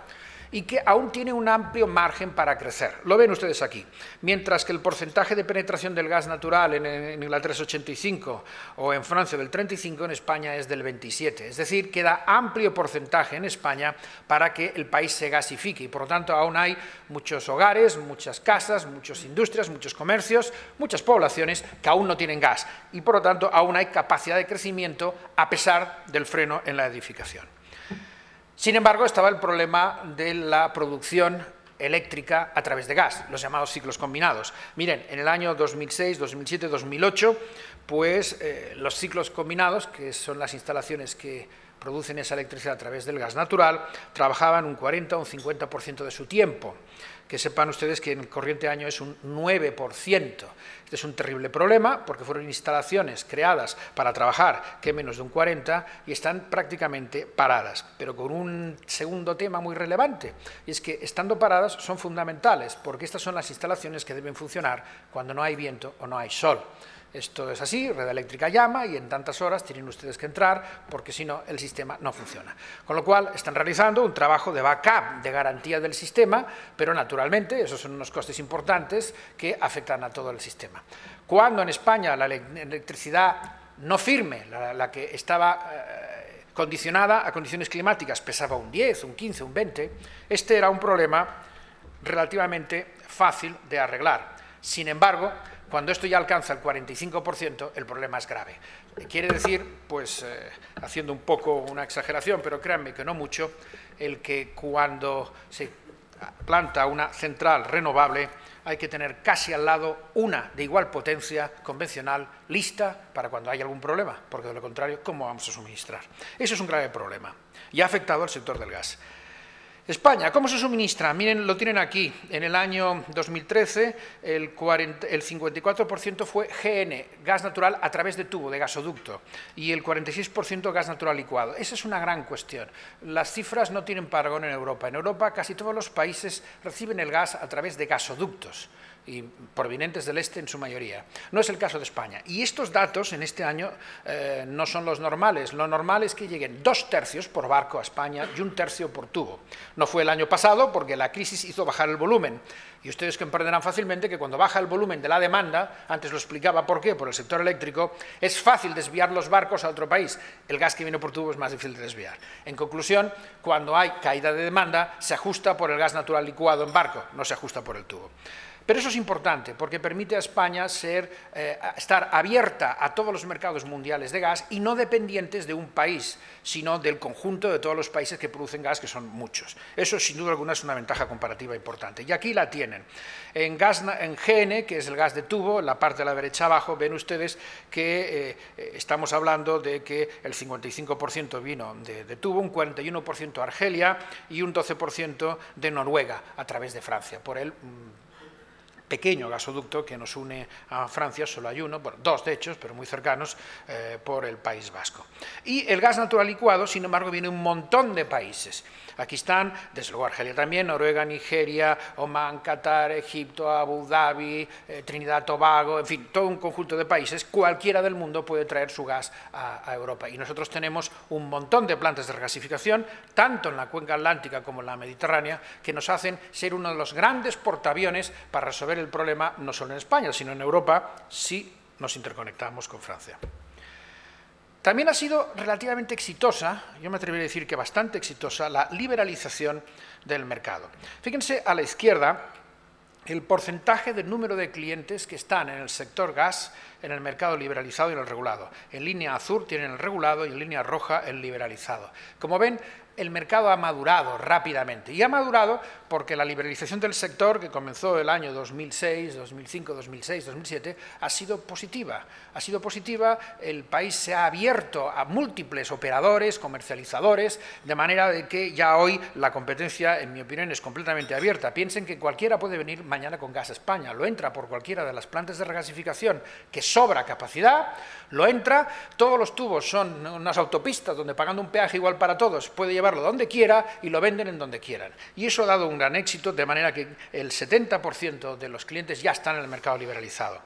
Speaker 2: y que aún tiene un amplio margen para crecer. Lo ven ustedes aquí. Mientras que el porcentaje de penetración del gas natural en Inglaterra es 85 o en Francia del 35, en España es del 27. Es decir, queda amplio porcentaje en España para que el país se gasifique y, por lo tanto, aún hay muchos hogares, muchas casas, muchas industrias, muchos comercios, muchas poblaciones que aún no tienen gas y, por lo tanto, aún hay capacidad de crecimiento a pesar del freno en la edificación. Sin embargo, estaba el problema de la producción eléctrica a través de gas, los llamados ciclos combinados. Miren, en el año 2006, 2007, 2008, pues los ciclos combinados, que son las instalaciones que producen esa electricidad a través del gas natural, trabajaban un 40 o un 50% de su tiempo. Que sepan ustedes que en el corriente año es un 9%. Este es un terrible problema porque fueron instalaciones creadas para trabajar que menos de un 40% y están prácticamente paradas. Pero con un segundo tema muy relevante, y es que estando paradas son fundamentales porque estas son las instalaciones que deben funcionar cuando no hay viento o no hay sol. Esto es así, Red Eléctrica llama y en tantas horas tienen ustedes que entrar porque si no el sistema no funciona. Con lo cual están realizando un trabajo de backup, de garantía del sistema, pero naturalmente esos son unos costes importantes que afectan a todo el sistema. Cuando en España la electricidad no firme, la que estaba condicionada a condiciones climáticas, pesaba un 10, un 15, un 20, este era un problema relativamente fácil de arreglar. Sin embargo, cuando esto ya alcanza el 45%, el problema es grave. Quiere decir, pues, haciendo un poco una exageración, pero créanme que no mucho, el que cuando se planta una central renovable hay que tener casi al lado una de igual potencia convencional lista para cuando haya algún problema, porque de lo contrario, ¿cómo vamos a suministrar? Eso es un grave problema y ha afectado al sector del gas. España, ¿cómo se suministra? Miren, lo tienen aquí. En el año 2013 el 54% fue GN, gas natural a través de tubo, de gasoducto, y el 46% gas natural licuado. Esa es una gran cuestión. Las cifras no tienen parangón en Europa. En Europa casi todos los países reciben el gas a través de gasoductos, y provenientes del este en su mayoría. No es el caso de España. Y estos datos en este año no son los normales. Lo normal es que lleguen 2/3 por barco a España y 1/3 por tubo. No fue el año pasado porque la crisis hizo bajar el volumen. Y ustedes comprenderán fácilmente que cuando baja el volumen de la demanda, antes lo explicaba por qué, por el sector eléctrico, es fácil desviar los barcos a otro país. El gas que viene por tubo es más difícil de desviar. En conclusión, cuando hay caída de demanda, se ajusta por el gas natural licuado en barco, no se ajusta por el tubo. Pero eso es importante porque permite a España estar abierta a todos los mercados mundiales de gas y no dependientes de un país, sino del conjunto de todos los países que producen gas, que son muchos. Eso, sin duda alguna, es una ventaja comparativa importante. Y aquí la tienen. En GN, que es el gas de tubo, en la parte de la derecha abajo, ven ustedes que estamos hablando de que el 55% vino de tubo, un 41% Argelia y un 12% de Noruega, a través de Francia, por el pequeño gasoducto que nos une a Francia, solo hay uno, bueno, dos de hecho, pero muy cercanos, por el País Vasco. Y el gas natural licuado, sin embargo, viene de un montón de países. Aquí están, desde luego Argelia también, Noruega, Nigeria, Omán, Qatar, Egipto, Abu Dhabi, Trinidad, Tobago, en fin, todo un conjunto de países. Cualquiera del mundo puede traer su gas a Europa. Y nosotros tenemos un montón de plantas de regasificación, tanto en la cuenca atlántica como en la mediterránea, que nos hacen ser uno de los grandes portaaviones para resolver el problema, no solo en España, sino en Europa, si nos interconectamos con Francia. También ha sido relativamente exitosa, yo me atrevería a decir que bastante exitosa, la liberalización del mercado. Fíjense a la izquierda el porcentaje del número de clientes que están en el sector gas, en el mercado liberalizado y en el regulado. En línea azul tienen el regulado y en línea roja el liberalizado. Como ven, el mercado ha madurado rápidamente, y ha madurado porque la liberalización del sector, que comenzó el año 2006, 2005, 2006, 2007, ha sido positiva. Ha sido positiva, el país se ha abierto a múltiples operadores, comercializadores, de manera de que ya hoy la competencia, en mi opinión, es completamente abierta. Piensen que cualquiera puede venir mañana con Gas España, lo entra por cualquiera de las plantas de regasificación que sobra capacidad, lo entra, todos los tubos son unas autopistas donde pagando un peaje igual para todos puede llevarlo donde quiera y lo venden en donde quieran. Y eso ha dado un gran éxito, de manera que el 70% de los clientes ya están en el mercado liberalizado.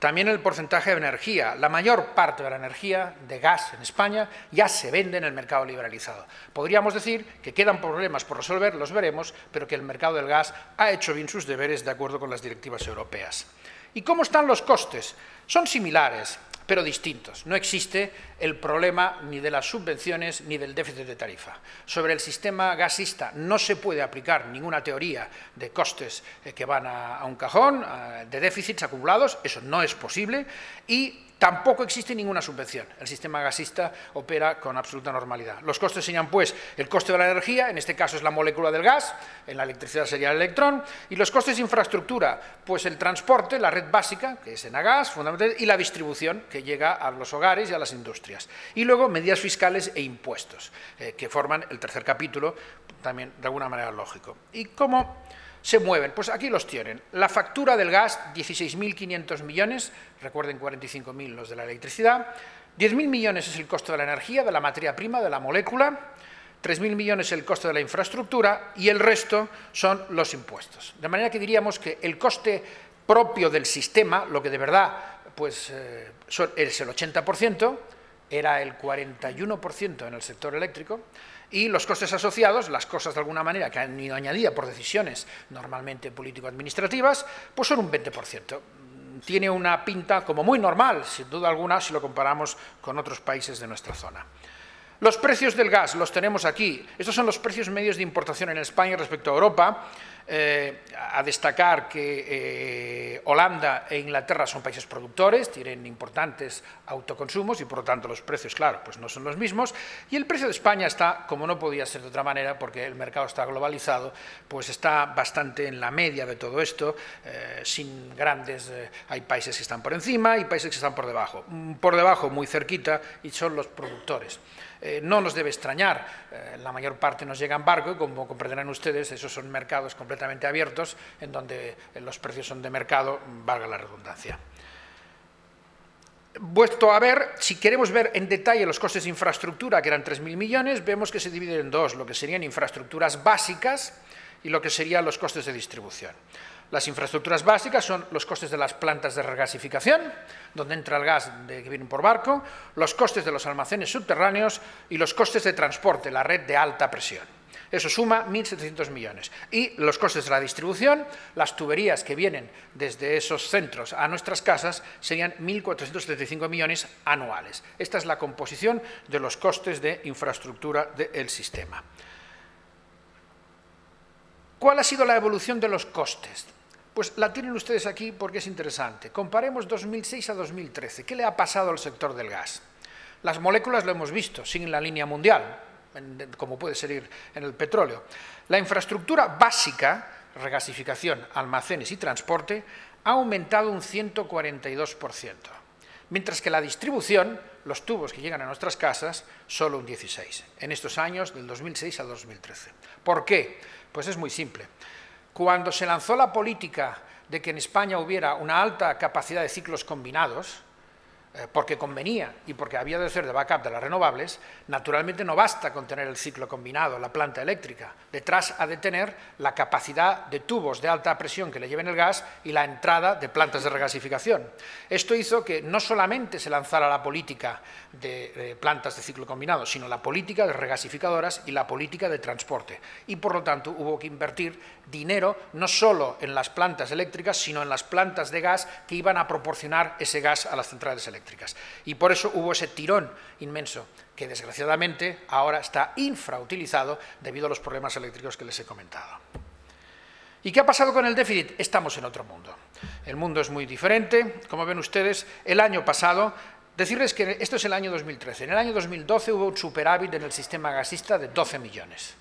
Speaker 2: También el porcentaje de energía, la mayor parte de la energía de gas en España ya se vende en el mercado liberalizado. Podríamos decir que quedan problemas por resolver, los veremos, pero que el mercado del gas ha hecho bien sus deberes de acuerdo con las directivas europeas. ¿Y cómo están los costes? Son similares, pero distintos. No existe el problema ni de las subvenciones ni del déficit de tarifa. Sobre el sistema gasista no se puede aplicar ninguna teoría de costes que van a un cajón, de déficits acumulados, eso no es posible, y tampoco existe ninguna subvención. El sistema gasista opera con absoluta normalidad. Los costes serían, pues, el coste de la energía, en este caso es la molécula del gas, en la electricidad sería el electrón, y los costes de infraestructura, pues el transporte, la red básica, que es Enagas, fundamentalmente, y la distribución, que llega a los hogares y a las industrias. Y luego medidas fiscales e impuestos, que forman el tercer capítulo, también de alguna manera lógico. ¿Y cómo se mueven? Pues aquí los tienen. La factura del gas, 16.500 millones, recuerden 45.000 los de la electricidad, 10.000 millones es el costo de la energía, de la materia prima, de la molécula, 3.000 millones el costo de la infraestructura y el resto son los impuestos. De manera que diríamos que el coste propio del sistema, lo que de verdad pues, es el 80%, era el 41% en el sector eléctrico, y los costes asociados, las cosas de alguna manera que han ido añadidas por decisiones normalmente político-administrativas, pues son un 20%. Tiene una pinta como muy normal, sin duda alguna, si lo comparamos con otros países de nuestra zona. Los precios del gas los tenemos aquí. Estos son los precios medios de importación en España respecto a Europa. A destacar que Holanda e Inglaterra son países productores, tienen importantes autoconsumos y por lo tanto los precios, claro, pues no son los mismos. Y el precio de España está, como no podía ser de otra manera, porque el mercado está globalizado, pues está bastante en la media de todo esto, sin grandes, hay países que están por encima y países que están por debajo. Por debajo, muy cerquita, y son los productores. No nos debe extrañar, la mayor parte nos llega en barco y como comprenderán ustedes, esos son mercados completamente abiertos en donde los precios son de mercado, valga la redundancia. Vuelto a ver, si queremos ver en detalle los costes de infraestructura, que eran 3.000 millones, vemos que se dividen en dos, lo que serían infraestructuras básicas y lo que serían los costes de distribución. Las infraestructuras básicas son los costes de las plantas de regasificación, donde entra el gas que viene por barco, los costes de los almacenes subterráneos y los costes de transporte, la red de alta presión. Eso suma 1.700 millones. Y los costes de la distribución, las tuberías que vienen desde esos centros a nuestras casas, serían 1.475 millones anuales. Esta es la composición de los costes de infraestructura del sistema. ¿Cuál ha sido la evolución de los costes? Pues la tienen ustedes aquí porque es interesante. Comparemos 2006 a 2013. ¿Qué le ha pasado al sector del gas? Las moléculas lo hemos visto, siguen la línea mundial, como puede ser en el petróleo. La infraestructura básica, regasificación, almacenes y transporte, ha aumentado un 142%, mientras que la distribución, los tubos que llegan a nuestras casas, solo un 16%, en estos años del 2006 al 2013. ¿Por qué? Pues es muy simple. Cuando se lanzó la política de que en España hubiera una alta capacidad de ciclos combinados, porque convenía y porque había de ser de backup de las renovables, naturalmente no basta con tener el ciclo combinado, la planta eléctrica. Detrás ha de tener la capacidad de tubos de alta presión que le lleven el gas y la entrada de plantas de regasificación. Esto hizo que no solamente se lanzara la política de plantas de ciclo combinado, sino la política de regasificadoras y la política de transporte. Y, por lo tanto, hubo que invertir dinero no solo en las plantas eléctricas, sino en las plantas de gas que iban a proporcionar ese gas a las centrales eléctricas. Y por eso hubo ese tirón inmenso que, desgraciadamente, ahora está infrautilizado debido a los problemas eléctricos que les he comentado. ¿Y qué ha pasado con el déficit? Estamos en otro mundo. El mundo es muy diferente. Como ven ustedes, el año pasado, decirles que esto es el año 2013. En el año 2012 hubo un superávit en el sistema gasista de 12 millones.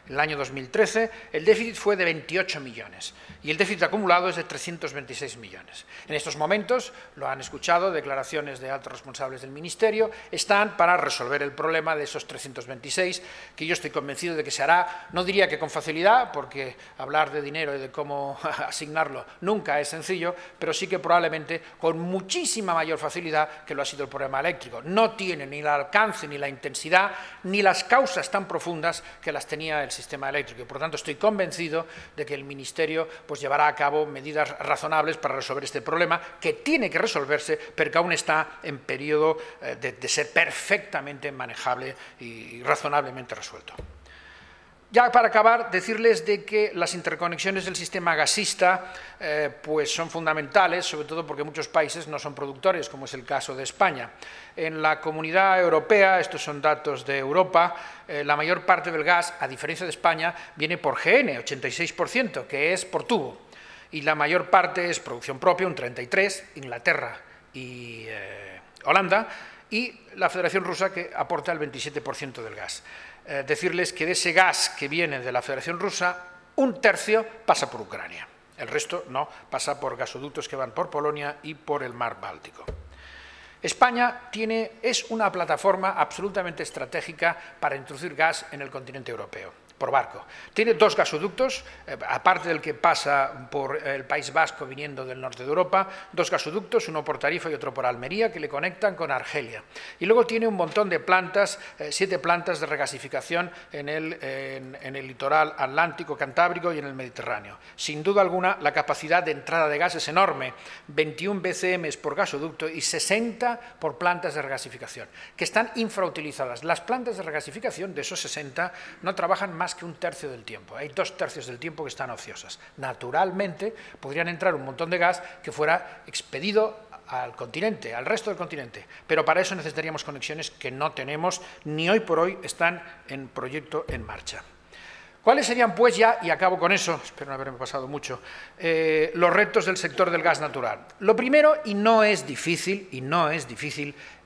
Speaker 2: En el año 2013 el déficit fue de 28 millones y el déficit acumulado es de 326 millones. En estos momentos, lo han escuchado, declaraciones de altos responsables del Ministerio, están para resolver el problema de esos 326, que yo estoy convencido de que se hará, no diría que con facilidad, porque hablar de dinero y de cómo asignarlo nunca es sencillo, pero sí que probablemente con muchísima mayor facilidad que lo ha sido el problema eléctrico. No tiene ni el alcance, ni la intensidad, ni las causas tan profundas que las tenía el sistema eléctrico y, por tanto, estoy convencido de que el Ministerio pues llevará a cabo medidas razonables para resolver este problema, que tiene que resolverse, pero que aún está en periodo de ser perfectamente manejable y razonablemente resuelto. Ya para acabar, decirles de que las interconexiones del sistema gasista pues son fundamentales, sobre todo porque muchos países no son productores, como es el caso de España. En la Comunidad Europea, estos son datos de Europa, la mayor parte del gas, a diferencia de España, viene por GN, 86%, que es por tubo. Y la mayor parte es producción propia, un 33%, Inglaterra y Holanda, y la Federación Rusa, que aporta el 27% del gas. Decirles que de ese gas que viene de la Federación Rusa, un tercio pasa por Ucrania. El resto no, pasa por gasoductos que van por Polonia y por el mar Báltico. España es una plataforma absolutamente estratégica para introducir gas en el continente europeo, por barco. Tiene dos gasoductos, aparte del que pasa por el País Vasco viniendo del norte de Europa, dos gasoductos, uno por Tarifa y otro por Almería, que le conectan con Argelia. Y luego tiene un montón de plantas, 7 plantas de regasificación en el litoral atlántico, cantábrico y en el Mediterráneo. Sin duda alguna, la capacidad de entrada de gas es enorme, 21 BCM por gasoducto y 60 por plantas de regasificación, que están infrautilizadas. Las plantas de regasificación, de esos 60, no trabajan más que un tercio del tiempo. Hay 2 tercios del tiempo que están ociosas. Naturalmente, podrían entrar un montón de gas que fuera expedido al continente, al resto del continente, pero para eso necesitaríamos conexiones que no tenemos, ni hoy por hoy están en proyecto en marcha. ¿Cuáles serían, pues, ya, y acabo con eso, espero no haberme pasado mucho, los retos del sector del gas natural? Lo primero, y no es difícil,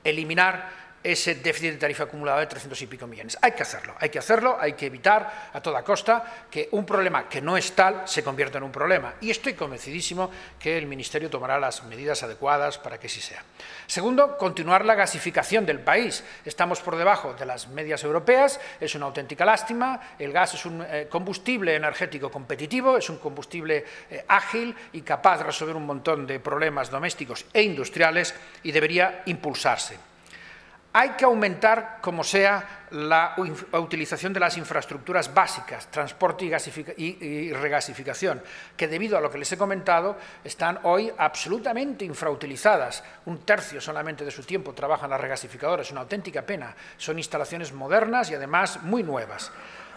Speaker 2: eliminar ese déficit de tarifa acumulado de 300 y pico millones. Hay que hacerlo, hay que evitar a toda costa que un problema que no es tal se convierta en un problema. Y estoy convencidísimo que el Ministerio tomará las medidas adecuadas para que así sea. Segundo, continuar la gasificación del país. Estamos por debajo de las medias europeas, es una auténtica lástima. El gas es un combustible energético competitivo, es un combustible ágil y capaz de resolver un montón de problemas domésticos e industriales y debería impulsarse. Hay que aumentar, como sea, la utilización de las infraestructuras básicas, transporte y regasificación, que debido a lo que les he comentado, están hoy absolutamente infrautilizadas. Un tercio solamente de su tiempo trabajan las regasificadoras, es una auténtica pena. Son instalaciones modernas y además muy nuevas.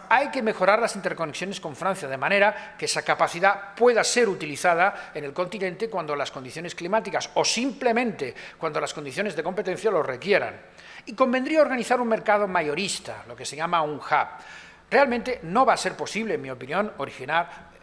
Speaker 2: Hay que mejorar las interconexiones con Francia, de manera que esa capacidad pueda ser utilizada en el continente cuando las condiciones climáticas o simplemente cuando las condiciones de competencia lo requieran. Y convendría organizar un mercado mayorista, lo que se llama un hub. Realmente no va a ser posible, en mi opinión,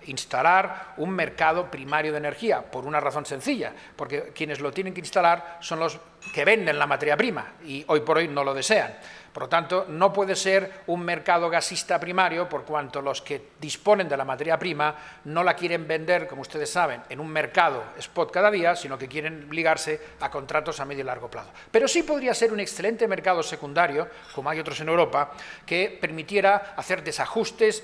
Speaker 2: instalar un mercado primario de energía, por una razón sencilla, porque quienes lo tienen que instalar son los que venden la materia prima y hoy por hoy no lo desean. Por lo tanto, no puede ser un mercado gasista primario por cuanto los que disponen de la materia prima no la quieren vender, como ustedes saben, en un mercado spot cada día, sino que quieren ligarse a contratos a medio y largo plazo. Pero sí podría ser un excelente mercado secundario, como hay otros en Europa, que permitiera hacer desajustes,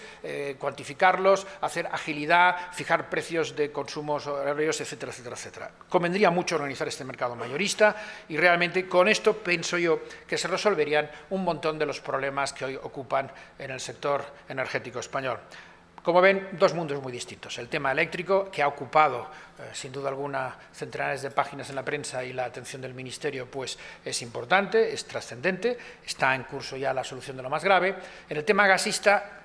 Speaker 2: cuantificarlos, hacer agilidad volatilidad, fijar precios de consumos horarios, etcétera, etcétera, etcétera. Convendría mucho organizar este mercado mayorista y realmente con esto pienso yo que se resolverían un montón de los problemas que hoy ocupan en el sector energético español. Como ven, dos mundos muy distintos. El tema eléctrico, que ha ocupado, sin duda alguna, centenares de páginas en la prensa y la atención del Ministerio, pues es importante, es trascendente, está en curso ya la solución de lo más grave. En el tema gasista,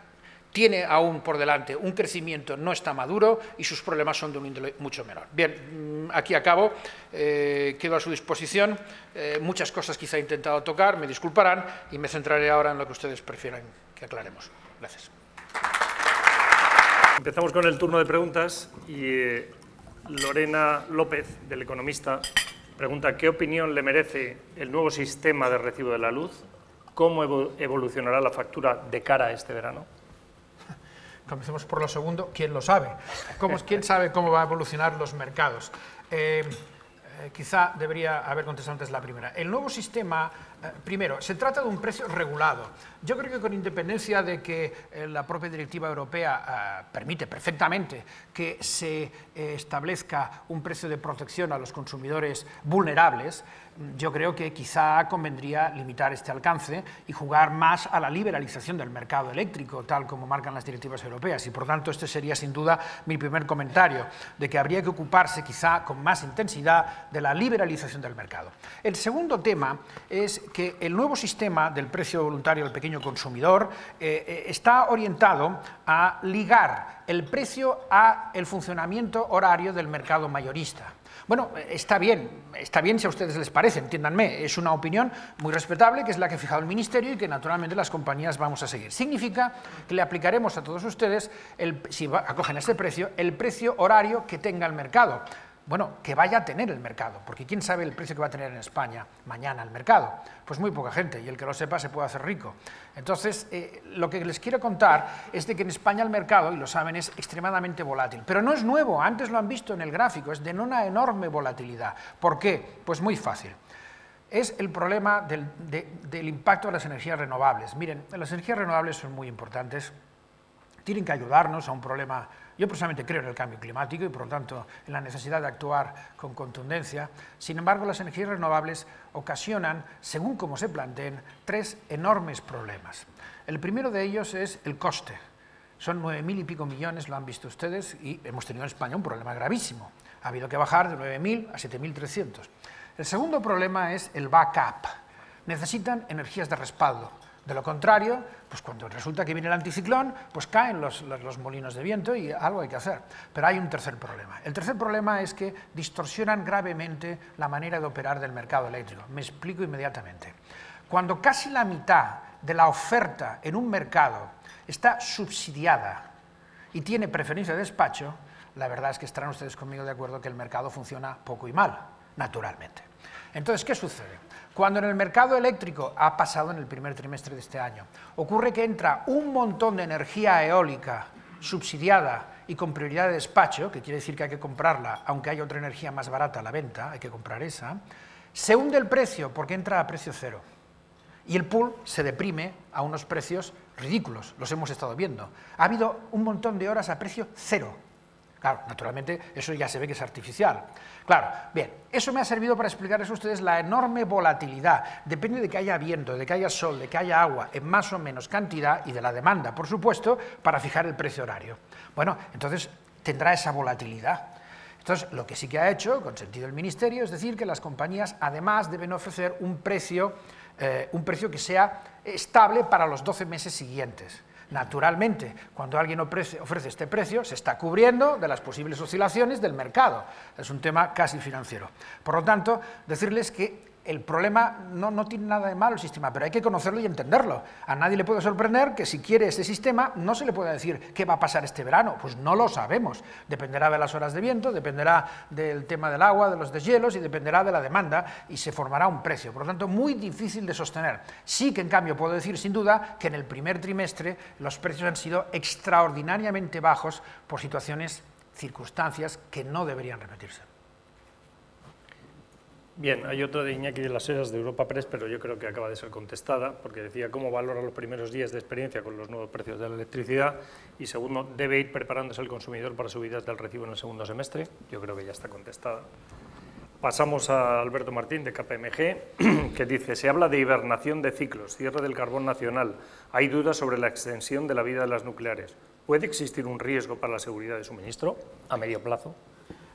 Speaker 2: tiene aún por delante un crecimiento, no está maduro y sus problemas son de un índole mucho menor. Bien, aquí acabo, quedo a su disposición. Muchas cosas quizá he intentado tocar, me disculparán, y me centraré ahora en lo que ustedes prefieran que aclaremos. Gracias.
Speaker 3: Empezamos con el turno de preguntas y Lorena López, del Economista, pregunta ¿qué opinión le merece el nuevo sistema de recibo de la luz? ¿Cómo evolucionará la factura de cara a este verano?
Speaker 2: Comencemos por lo segundo, ¿quién lo sabe? ¿Quién sabe cómo va a evolucionar los mercados? Quizá debería haber contestado antes la primera. El nuevo sistema, primero, se trata de un precio regulado. Yo creo que con independencia de que la propia directiva europea permite perfectamente que se establezca un precio de protección a los consumidores vulnerables, yo creo que quizá convendría limitar este alcance y jugar más a la liberalización del mercado eléctrico, tal como marcan las directivas europeas. Y por tanto, este sería sin duda mi primer comentario, de que habría que ocuparse quizá con más intensidad de la liberalización del mercado. El segundo tema es que el nuevo sistema del precio voluntario al pequeño consumidor está orientado a ligar el precio al funcionamiento horario del mercado mayorista. Bueno, está bien si a ustedes les parece, entiéndanme, es una opinión muy respetable, que es la que ha fijado el Ministerio y que naturalmente las compañías vamos a seguir. Significa que le aplicaremos a todos ustedes, si acogen ese precio, el precio horario que tenga el mercado. Bueno, que vaya a tener el mercado, porque ¿quién sabe el precio que va a tener en España mañana el mercado? Pues muy poca gente, y el que lo sepa se puede hacer rico. Entonces, lo que les quiero contar es de que en España el mercado, y lo saben, es extremadamente volátil. Pero no es nuevo, antes lo han visto en el gráfico, es de una enorme volatilidad. ¿Por qué? Pues muy fácil. Es el problema del impacto de las energías renovables. Miren, las energías renovables son muy importantes, tienen que ayudarnos a un problema. Yo personalmente creo en el cambio climático y, por lo tanto, en la necesidad de actuar con contundencia. Sin embargo, las energías renovables ocasionan, según como se planteen, tres enormes problemas. El primero de ellos es el coste. Son 9.000 y pico millones, lo han visto ustedes, y hemos tenido en España un problema gravísimo. Ha habido que bajar de 9.000 a 7.300. El segundo problema es el backup. Necesitan energías de respaldo. De lo contrario, pues cuando resulta que viene el anticiclón, pues caen los molinos de viento y algo hay que hacer. Pero hay un tercer problema. El tercer problema es que distorsionan gravemente la manera de operar del mercado eléctrico. Me explico inmediatamente. Cuando casi la mitad de la oferta en un mercado está subsidiada y tiene preferencia de despacho, la verdad es que estarán ustedes conmigo de acuerdo que el mercado funciona poco y mal, naturalmente. Entonces, ¿qué sucede? Cuando en el mercado eléctrico, ha pasado en el primer trimestre de este año, ocurre que entra un montón de energía eólica subsidiada y con prioridad de despacho, que quiere decir que hay que comprarla, aunque haya otra energía más barata a la venta, hay que comprar esa, se hunde el precio porque entra a precio cero. Y el pool se deprime a unos precios ridículos, los hemos estado viendo. Ha habido un montón de horas a precio cero. Claro, naturalmente, eso ya se ve que es artificial. Claro, bien, eso me ha servido para explicarles a ustedes la enorme volatilidad. Depende de que haya viento, de que haya sol, de que haya agua, en más o menos cantidad, y de la demanda, por supuesto, para fijar el precio horario. Bueno, entonces tendrá esa volatilidad. Entonces, lo que sí que ha hecho, con sentido el Ministerio, es decir, que las compañías, además, deben ofrecer un precio que sea estable para los 12 meses siguientes. Naturalmente, cuando alguien ofrece este precio, se está cubriendo de las posibles oscilaciones del mercado. Es un tema casi financiero. Por lo tanto, decirles que el problema no tiene nada de malo el sistema, pero hay que conocerlo y entenderlo. A nadie le puede sorprender que si quiere ese sistema no se le pueda decir qué va a pasar este verano. Pues no lo sabemos. Dependerá de las horas de viento, dependerá del tema del agua, de los deshielos y dependerá de la demanda y se formará un precio. Por lo tanto, muy difícil de sostener. Sí que en cambio puedo decir sin duda que en el primer trimestre los precios han sido extraordinariamente bajos por circunstancias que no deberían repetirse.
Speaker 3: Bien, hay otra de Iñaki de las Heras de Europa Press, pero yo creo que acaba de ser contestada, porque decía cómo valora los primeros días de experiencia con los nuevos precios de la electricidad y segundo, ¿debe ir preparándose el consumidor para subidas del recibo en el segundo semestre? Yo creo que ya está contestada. Pasamos a Alberto Martín de KPMG, que dice, se habla de hibernación de ciclos, cierre del carbón nacional, hay dudas sobre la extensión de la vida de las nucleares. ¿Puede existir un riesgo para la seguridad de suministro a medio plazo?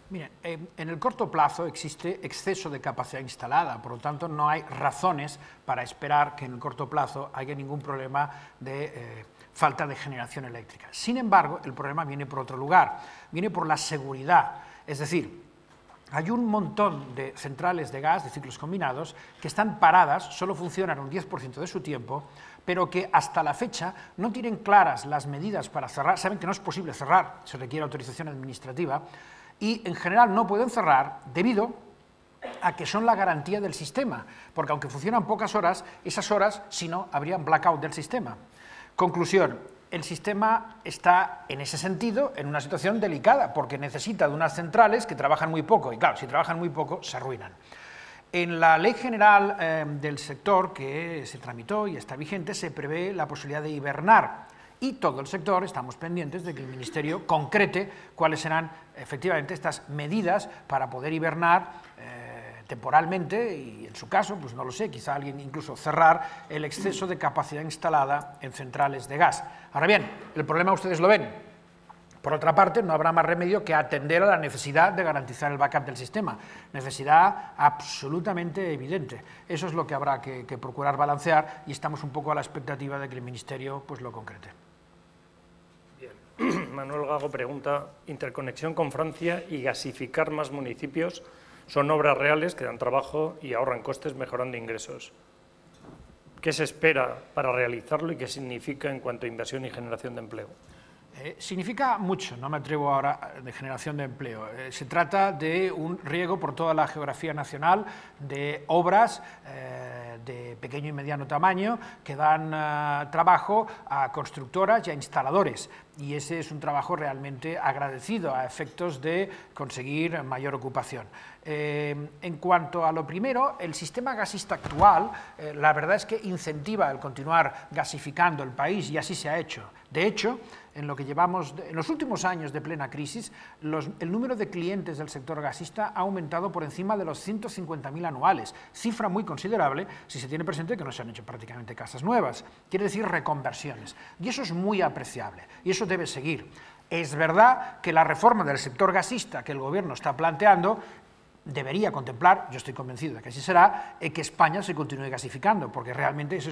Speaker 2: Miren, en el corto plazo existe exceso de capacidad instalada, por lo tanto no hay razones para esperar que en el corto plazo haya ningún problema de falta de generación eléctrica. Sin embargo, el problema viene por otro lugar, viene por la seguridad, es decir, hay un montón de centrales de gas, de ciclos combinados, que están paradas, solo funcionan un 10% de su tiempo, pero que hasta la fecha no tienen claras las medidas para cerrar, saben que no es posible cerrar, se requiere autorización administrativa, y en general no pueden cerrar debido a que son la garantía del sistema, porque aunque funcionan pocas horas, esas horas, si no, habrían blackout del sistema. Conclusión, el sistema está, en ese sentido, en una situación delicada, porque necesita de unas centrales que trabajan muy poco, y claro, si trabajan muy poco, se arruinan. En la Ley General del sector, que se tramitó y está vigente, se prevé la posibilidad de hibernar, y todo el sector estamos pendientes de que el Ministerio concrete cuáles serán efectivamente estas medidas para poder hibernar temporalmente y en su caso, pues no lo sé, quizá alguien incluso cerrar el exceso de capacidad instalada en centrales de gas. Ahora bien, el problema ustedes lo ven. Por otra parte, no habrá más remedio que atender a la necesidad de garantizar el backup del sistema, necesidad absolutamente evidente. Eso es lo que habrá que procurar balancear y estamos un poco a la expectativa de que el Ministerio pues, lo concrete.
Speaker 3: Bien. Manuel Gago pregunta, interconexión con Francia y gasificar más municipios son obras reales que dan trabajo y ahorran costes mejorando ingresos. ¿Qué se espera para realizarlo y qué significa en cuanto a inversión y generación de empleo?
Speaker 2: Significa mucho, no me atrevo ahora, de generación de empleo. Se trata de un riego por toda la geografía nacional de obras de pequeño y mediano tamaño que dan trabajo a constructoras y a instaladores. Y ese es un trabajo realmente agradecido a efectos de conseguir mayor ocupación. En cuanto a lo primero, el sistema gasista actual, la verdad es que incentiva el continuar gasificando el país y así se ha hecho. De hecho, en lo que llevamos, en los últimos años de plena crisis, el número de clientes del sector gasista ha aumentado por encima de los 150.000 anuales, cifra muy considerable si se tiene presente que no se han hecho prácticamente casas nuevas, quiere decir reconversiones, y eso es muy apreciable, y eso debe seguir. Es verdad que la reforma del sector gasista que el Gobierno está planteando debería contemplar, yo estoy convencido de que así será, que España se continúe gasificando, porque realmente eso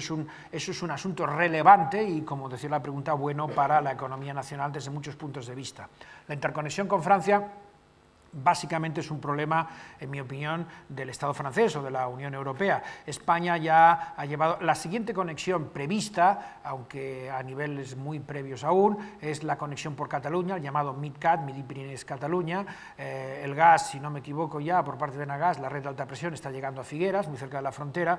Speaker 2: es un asunto relevante y, como decía la pregunta, bueno para la economía nacional desde muchos puntos de vista. La interconexión con Francia básicamente es un problema, en mi opinión, del Estado francés o de la Unión Europea. España ya ha llevado la siguiente conexión prevista, aunque a niveles muy previos aún, es la conexión por Cataluña, el llamado MidCat, Midi-Pyrénées-Cataluña. El gas, si no me equivoco ya, por parte de Enagás, la red de alta presión está llegando a Figueras, muy cerca de la frontera.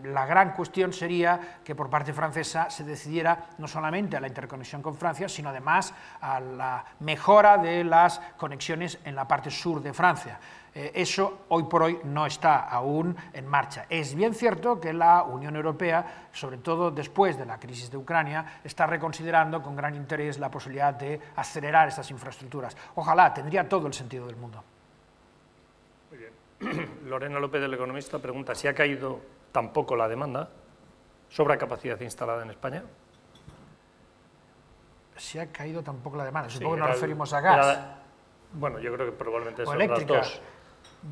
Speaker 2: La gran cuestión sería que por parte francesa se decidiera no solamente a la interconexión con Francia, sino además a la mejora de las conexiones en la parte sur de Francia. Eso hoy por hoy no está aún en marcha. Es bien cierto que la Unión Europea, sobre todo después de la crisis de Ucrania, está reconsiderando con gran interés la posibilidad de acelerar estas infraestructuras. Ojalá, tendría todo el sentido del mundo.
Speaker 3: Muy bien. Lorena López, del Economista, pregunta si ha caído tampoco la demanda. ¿Sobra capacidad instalada en España?
Speaker 2: Si ha caído tampoco la demanda. Supongo que nos referimos a gas.
Speaker 3: Bueno, yo creo que probablemente son
Speaker 2: eléctrica.
Speaker 3: las dos.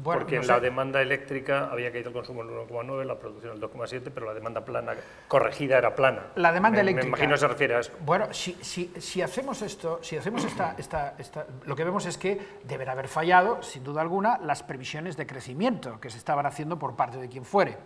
Speaker 2: Bueno,
Speaker 3: porque
Speaker 2: no
Speaker 3: en
Speaker 2: sé.
Speaker 3: la demanda eléctrica había caído el consumo en el 1,9, la producción en el 2,7, pero la demanda plana corregida era plana.
Speaker 2: La demanda eléctrica.
Speaker 3: Me imagino se refiere a eso.
Speaker 2: Bueno, si hacemos esto, lo que vemos es que deberá haber fallado, sin duda alguna, las previsiones de crecimiento que se estaban haciendo por parte de quien fuere.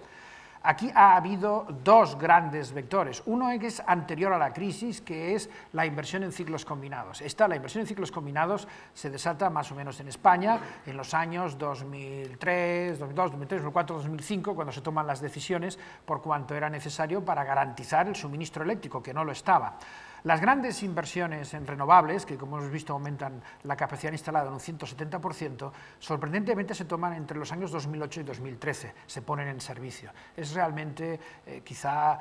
Speaker 2: Aquí ha habido dos grandes vectores. Uno es anterior a la crisis, que es la inversión en ciclos combinados. La inversión en ciclos combinados se desata más o menos en España en los años 2003, 2004, 2005, cuando se toman las decisiones por cuanto era necesario para garantizar el suministro eléctrico, que no lo estaba. Las grandes inversiones en renovables, que como hemos visto aumentan la capacidad instalada en un 170%, sorprendentemente se toman entre los años 2008 y 2013, se ponen en servicio. Es realmente quizá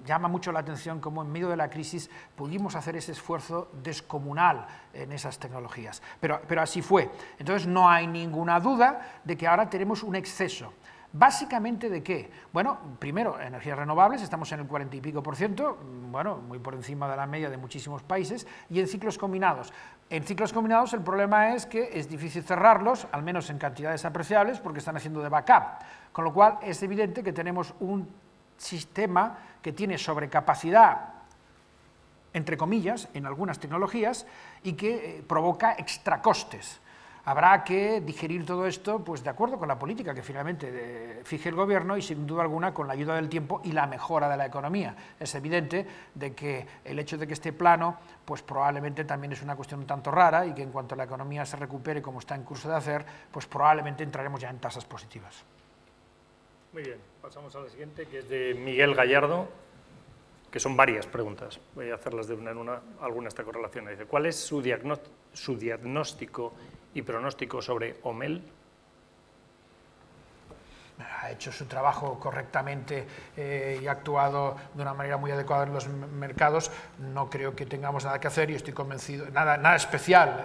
Speaker 2: llama mucho la atención cómo en medio de la crisis pudimos hacer ese esfuerzo descomunal en esas tecnologías. Pero así fue. Entonces no hay ninguna duda de que ahora tenemos un exceso. ¿Básicamente de qué? Bueno, primero, energías renovables, estamos en el 40 y pico %, bueno, muy por encima de la media de muchísimos países, y en ciclos combinados. En ciclos combinados el problema es que es difícil cerrarlos, al menos en cantidades apreciables, porque están haciendo de backup, con lo cual es evidente que tenemos un sistema que tiene sobrecapacidad, entre comillas, en algunas tecnologías, y que provoca extracostes. Habrá que digerir todo esto pues, de acuerdo con la política que finalmente fije el Gobierno y sin duda alguna con la ayuda del tiempo y la mejora de la economía. Es evidente de que el hecho de que esté plano pues probablemente también es una cuestión un tanto rara y que en cuanto la economía se recupere como está en curso de hacer, pues probablemente entraremos ya en tasas positivas.
Speaker 3: Muy bien, pasamos a la siguiente, que es de Miguel Gallardo, que son varias preguntas. Voy a hacerlas de una en una, alguna esta correlación. Dice, ¿cuál es su diagnóstico y pronóstico sobre OMEL?
Speaker 2: Ha hecho su trabajo correctamente y ha actuado de una manera muy adecuada en los mercados. No creo que tengamos nada que hacer y estoy convencido, nada especial,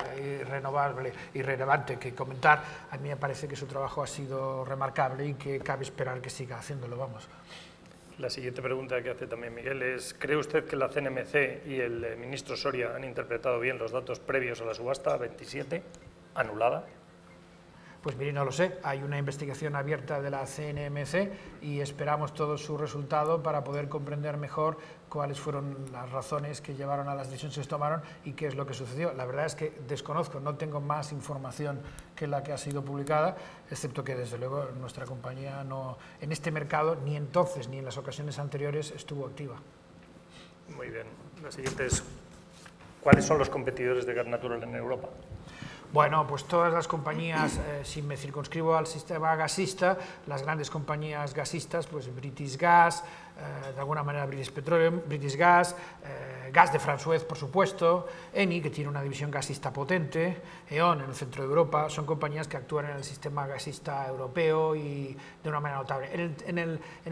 Speaker 2: renovable y relevante que comentar. A mí me parece que su trabajo ha sido remarcable y que cabe esperar que siga haciéndolo, vamos.
Speaker 3: La siguiente pregunta que hace también Miguel es, ¿cree usted que la CNMC y el ministro Soria han interpretado bien los datos previos a la subasta 27, anulada?
Speaker 2: Pues mire, no lo sé, hay una investigación abierta de la CNMC y esperamos todo su resultado para poder comprender mejor cuáles fueron las razones que llevaron a las decisiones que se tomaron y qué es lo que sucedió. La verdad es que desconozco, no tengo más información que la que ha sido publicada, excepto que desde luego nuestra compañía no, en este mercado, ni entonces ni en las ocasiones anteriores estuvo activa.
Speaker 3: Muy bien, la siguiente es, ¿cuáles son los competidores de gas natural en Europa?
Speaker 2: Bueno, pues todas las compañías, si me circunscribo al sistema gasista, las grandes compañías gasistas, pues British Gas, de alguna manera British Petroleum, British Gas, Gas de France Suez, por supuesto, Eni, que tiene una división gasista potente, E.ON en el centro de Europa, son compañías que actúan en el sistema gasista europeo y de una manera notable. En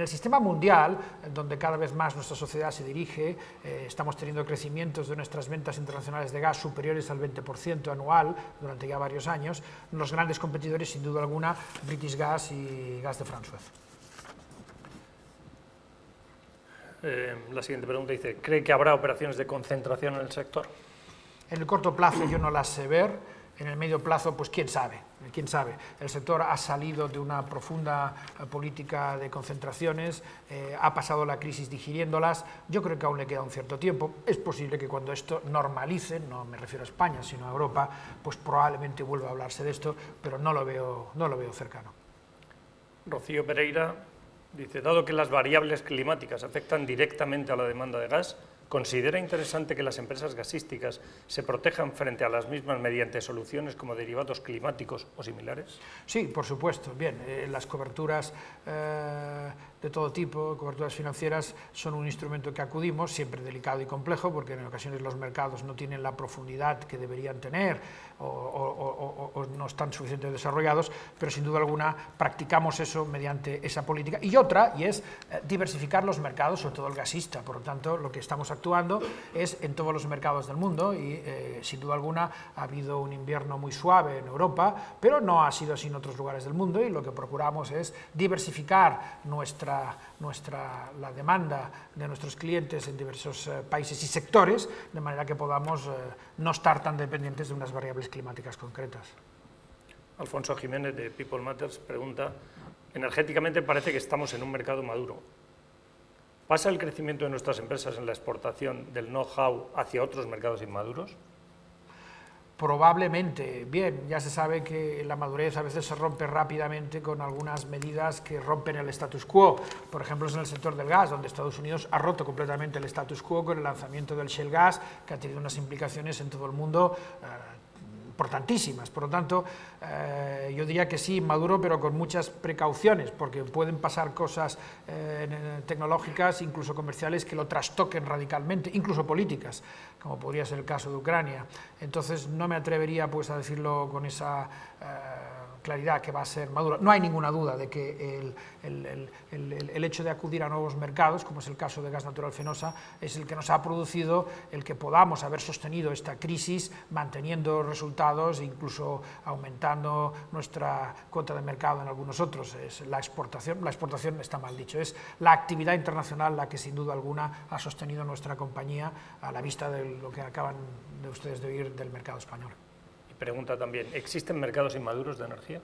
Speaker 2: el sistema mundial, donde cada vez más nuestra sociedad se dirige, estamos teniendo crecimientos de nuestras ventas internacionales de gas superiores al 20% anual durante ya varios años. Los grandes competidores, sin duda alguna, British Gas y Gas de France Suez.
Speaker 3: La siguiente pregunta dice, ¿cree que habrá operaciones de concentración en el sector?
Speaker 2: En el corto plazo yo no las sé ver, en el medio plazo pues quién sabe. El sector ha salido de una profunda política de concentraciones, ha pasado la crisis digiriéndolas, yo creo que aún le queda un cierto tiempo, es posible que cuando esto normalice, no me refiero a España sino a Europa, pues probablemente vuelva a hablarse de esto, pero no lo veo cercano.
Speaker 3: Rocío Pereira dice, dado que las variables climáticas afectan directamente a la demanda de gas, ¿considera interesante que las empresas gasísticas se protejan frente a las mismas mediante soluciones como derivados climáticos o similares?
Speaker 2: Sí, por supuesto. Bien, las coberturas de todo tipo, coberturas financieras, son un instrumento que acudimos, siempre delicado y complejo, porque en ocasiones los mercados no tienen la profundidad que deberían tener o no están suficientemente desarrollados, pero sin duda alguna practicamos eso mediante esa política. Y otra, y es diversificar los mercados, sobre todo el gasista. Por lo tanto, lo que estamos actuando es en todos los mercados del mundo y sin duda alguna ha habido un invierno muy suave en Europa, pero no ha sido así en otros lugares del mundo y lo que procuramos es diversificar la demanda de nuestros clientes en diversos países y sectores, de manera que podamos no estar tan dependientes de unas variables climáticas concretas.
Speaker 3: Alfonso Jiménez, de People Matters, pregunta, energéticamente parece que estamos en un mercado maduro. ¿Pasa el crecimiento de nuestras empresas en la exportación del know-how hacia otros mercados inmaduros?
Speaker 2: Probablemente. Bien, ya se sabe que la madurez a veces se rompe rápidamente con algunas medidas que rompen el status quo. Por ejemplo, es en el sector del gas, donde Estados Unidos ha roto completamente el status quo con el lanzamiento del shale gas, que ha tenido unas implicaciones en todo el mundo importantísimas. Por lo tanto, yo diría que sí, maduro, pero con muchas precauciones, porque pueden pasar cosas tecnológicas, incluso comerciales, que lo trastoquen radicalmente, incluso políticas, como podría ser el caso de Ucrania. Entonces, no me atrevería pues, a decirlo con esa claridad que va a ser maduro. No hay ninguna duda de que el hecho de acudir a nuevos mercados, como es el caso de Gas Natural Fenosa, es el que nos ha producido el que podamos haber sostenido esta crisis, manteniendo resultados e incluso aumentando nuestra cuota de mercado en algunos otros. Es la exportación está mal dicho, es la actividad internacional la que sin duda alguna ha sostenido nuestra compañía a la vista de lo que acaban de ustedes de oír del mercado español.
Speaker 3: Pregunta también, ¿existen mercados inmaduros de energía?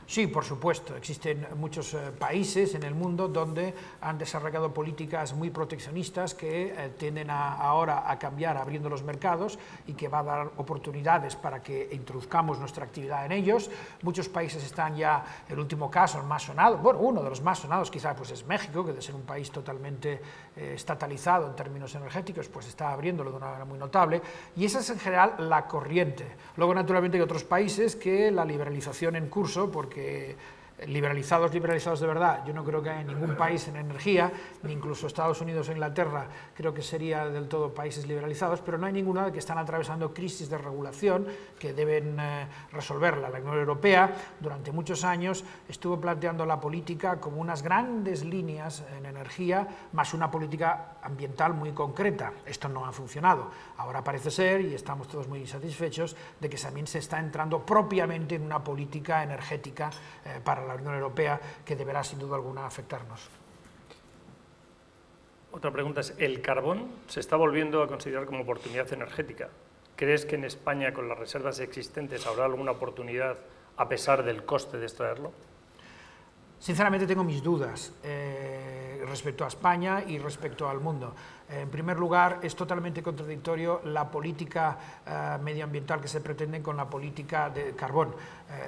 Speaker 2: Sí, por supuesto. Existen muchos países en el mundo donde han desarrollado políticas muy proteccionistas que tienden ahora a cambiar abriendo los mercados y que va a dar oportunidades para que introduzcamos nuestra actividad en ellos. Muchos países están ya, el último caso, el más sonado, bueno, uno de los más sonados quizá pues es México, que de ser un país totalmente estatalizado en términos energéticos, pues está abriéndolo de una manera muy notable, y esa es en general la corriente. Luego, naturalmente, hay otros países que la liberalización en curso, porque liberalizados de verdad, yo no creo que haya ningún país en energía, ni incluso Estados Unidos o Inglaterra, creo que sería del todo países liberalizados, pero no hay ninguna que están atravesando crisis de regulación que deben resolverla. La Unión Europea durante muchos años estuvo planteando la política como unas grandes líneas en energía, más una política ambiental muy concreta. Esto no ha funcionado. Ahora parece ser, y estamos todos muy satisfechos, de que también se está entrando propiamente en una política energética para la Unión Europea, que deberá sin duda alguna afectarnos.
Speaker 3: Otra pregunta es, ¿el carbón se está volviendo a considerar como oportunidad energética? ¿Crees que en España, con las reservas existentes, habrá alguna oportunidad a pesar del coste de extraerlo?
Speaker 2: Sinceramente tengo mis dudas respecto a España y respecto al mundo. En primer lugar, es totalmente contradictorio la política medioambiental que se pretende con la política de carbón.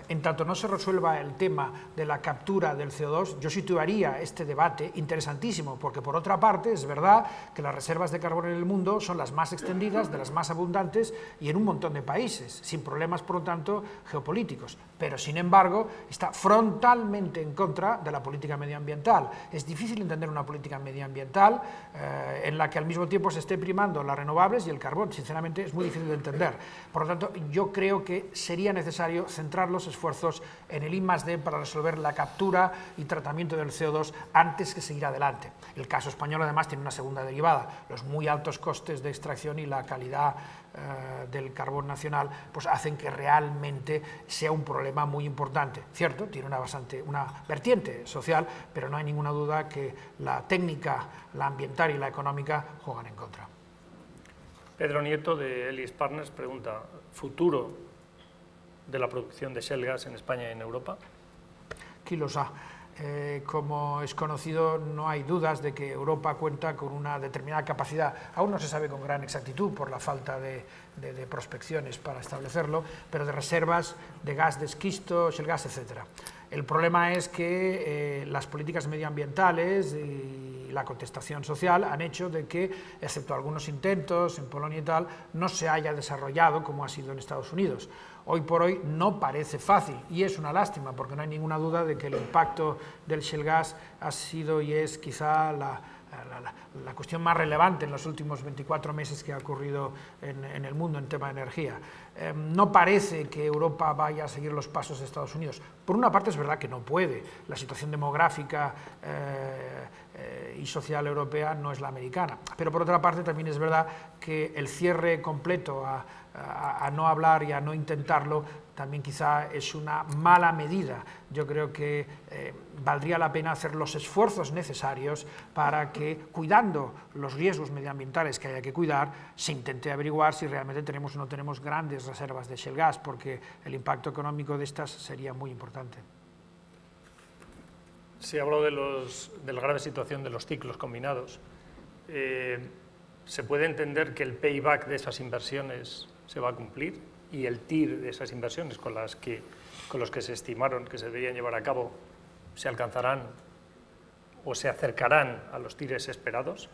Speaker 2: En tanto no se resuelva el tema de la captura del CO2, yo situaría este debate interesantísimo, porque por otra parte es verdad que las reservas de carbón en el mundo son las más extendidas, de las más abundantes y en un montón de países, sin problemas por lo tanto geopolíticos, pero sin embargo está frontalmente en contra de la política medioambiental. Es difícil entender una política medioambiental en la que al mismo tiempo se esté primando las renovables y el carbón. Sinceramente es muy difícil de entender. Por lo tanto, yo creo que sería necesario centrar los esfuerzos en el I+D para resolver la captura y tratamiento del CO2 antes que seguir adelante. El caso español además tiene una segunda derivada. Los muy altos costes de extracción y la calidad del carbón nacional pues hacen que realmente sea un problema muy importante. Cierto, tiene una vertiente social, pero no hay ninguna duda que la técnica, la ambiental y la económica juegan en contra.
Speaker 3: Pedro Nieto, de Ellis Partners, pregunta, ¿futuro de la producción de shale gas en España y en Europa?
Speaker 2: ¿Quién lo sabe? Como es conocido, no hay dudas de que Europa cuenta con una determinada capacidad. Aún no se sabe con gran exactitud por la falta de prospecciones para establecerlo, pero de reservas de gas de esquisto, shale gas, etc. El problema es que las políticas medioambientales y la contestación social han hecho de que, excepto algunos intentos en Polonia y tal, no se haya desarrollado como ha sido en Estados Unidos. Hoy por hoy no parece fácil y es una lástima porque no hay ninguna duda de que el impacto del shale gas ha sido y es quizá la cuestión más relevante en los últimos 24 meses que ha ocurrido en el mundo en tema de energía. No parece que Europa vaya a seguir los pasos de Estados Unidos. Por una parte es verdad que no puede, la situación demográfica y social europea no es la americana, pero por otra parte también es verdad que el cierre completo a no hablar y a no intentarlo también quizá es una mala medida. Yo creo que valdría la pena hacer los esfuerzos necesarios para que, cuidando los riesgos medioambientales que haya que cuidar, se intente averiguar si realmente tenemos o no tenemos grandes reservas de shale gas, porque el impacto económico de estas sería muy importante.
Speaker 3: Se habló de la grave situación de los ciclos combinados. ¿Se puede entender que el payback de esas inversiones se va a cumplir y el TIR de esas inversiones con los que se estimaron que se deberían llevar a cabo se alcanzarán o se acercarán a los TIRs esperados?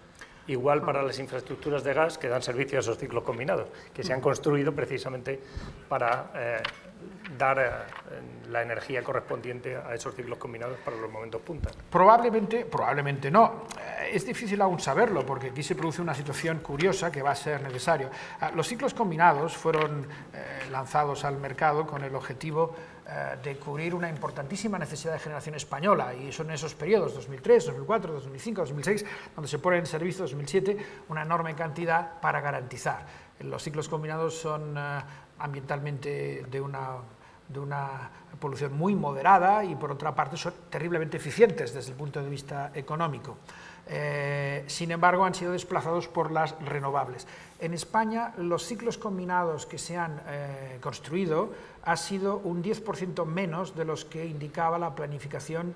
Speaker 3: igual para las infraestructuras de gas que dan servicio a esos ciclos combinados, que se han construido precisamente para dar la energía correspondiente a esos ciclos combinados para los momentos punta.
Speaker 2: Probablemente no. Es difícil aún saberlo, porque aquí se produce una situación curiosa que va a ser necesario. Los ciclos combinados fueron lanzados al mercado con el objetivo de cubrir una importantísima necesidad de generación española, y son esos periodos, 2003, 2004, 2005, 2006, donde se pone en servicio, 2007, una enorme cantidad para garantizar. Los ciclos combinados son ambientalmente de una polución muy moderada y, por otra parte, son terriblemente eficientes desde el punto de vista económico. Sin embargo, han sido desplazados por las renovables. En España, los ciclos combinados que se han construido ha sido un 10% menos de los que indicaba la planificación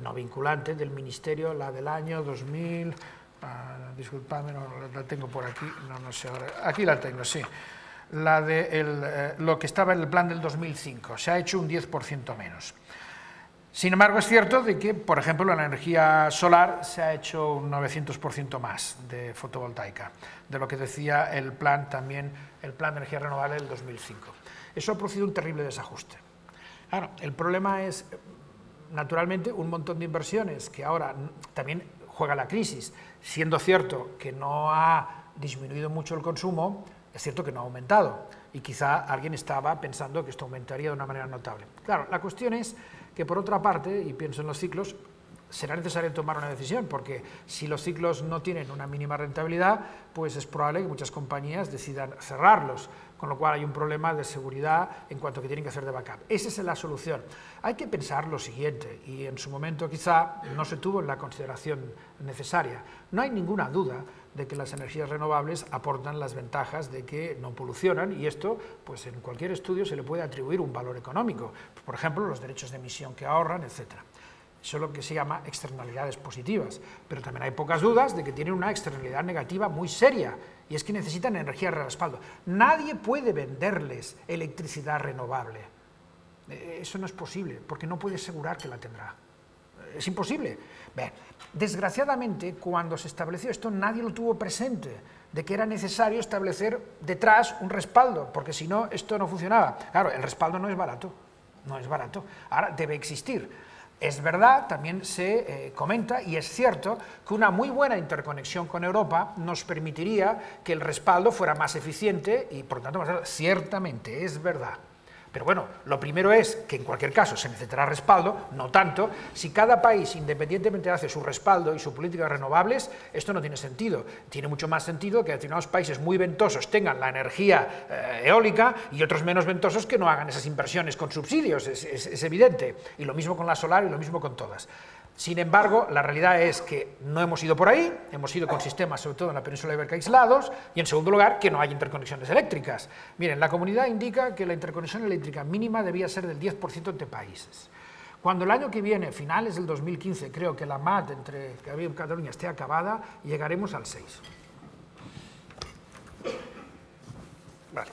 Speaker 2: no vinculante del Ministerio, la del año 2000... disculpadme, no la tengo por aquí, no sé, aquí la tengo, sí. La de lo que estaba en el plan del 2005, se ha hecho un 10% menos. Sin embargo, es cierto de que, por ejemplo, en la energía solar se ha hecho un 900% más de fotovoltaica, de lo que decía el plan también, el plan de energía renovable del 2005. Eso ha producido un terrible desajuste. Claro, el problema es, naturalmente, un montón de inversiones que ahora también juega la crisis. Siendo cierto que no ha disminuido mucho el consumo, es cierto que no ha aumentado, y quizá alguien estaba pensando que esto aumentaría de una manera notable. Claro, la cuestión es que, por otra parte, y pienso en los ciclos, será necesario tomar una decisión, porque si los ciclos no tienen una mínima rentabilidad, pues es probable que muchas compañías decidan cerrarlos, con lo cual hay un problema de seguridad en cuanto a que tienen que hacer de backup. Esa es la solución. Hay que pensar lo siguiente, y en su momento quizá no se tuvo en la consideración necesaria. No hay ninguna duda de que las energías renovables aportan las ventajas de que no polucionan, y esto, pues en cualquier estudio se le puede atribuir un valor económico, por ejemplo, los derechos de emisión que ahorran, etc. Eso es lo que se llama externalidades positivas, pero también hay pocas dudas de que tienen una externalidad negativa muy seria, y es que necesitan energía de respaldo. Nadie puede venderles electricidad renovable. Eso no es posible, porque no puede asegurar que la tendrá. Es imposible. Bien, desgraciadamente, cuando se estableció esto, nadie lo tuvo presente, de que era necesario establecer detrás un respaldo, porque si no, esto no funcionaba. Claro, el respaldo no es barato, no es barato. Ahora, debe existir. Es verdad, también se comenta, y es cierto, que una muy buena interconexión con Europa nos permitiría que el respaldo fuera más eficiente y, por lo tanto, más alto. Ciertamente, es verdad. Pero bueno, lo primero es que en cualquier caso se necesitará respaldo, no tanto. Si cada país independientemente hace su respaldo y su política de renovables, esto no tiene sentido. Tiene mucho más sentido que determinados países muy ventosos tengan la energía eólica y otros menos ventosos que no hagan esas inversiones con subsidios, es evidente. Y lo mismo con la solar y lo mismo con todas. Sin embargo, la realidad es que no hemos ido por ahí, hemos ido con sistemas, sobre todo en la península ibérica, aislados, y en segundo lugar, que no hay interconexiones eléctricas. Miren, la comunidad indica que la interconexión eléctrica mínima debía ser del 10% entre países. Cuando el año que viene, finales del 2015, creo que la MAT entre Cataluña y Cataluña esté acabada, llegaremos al 6%.
Speaker 3: Vale.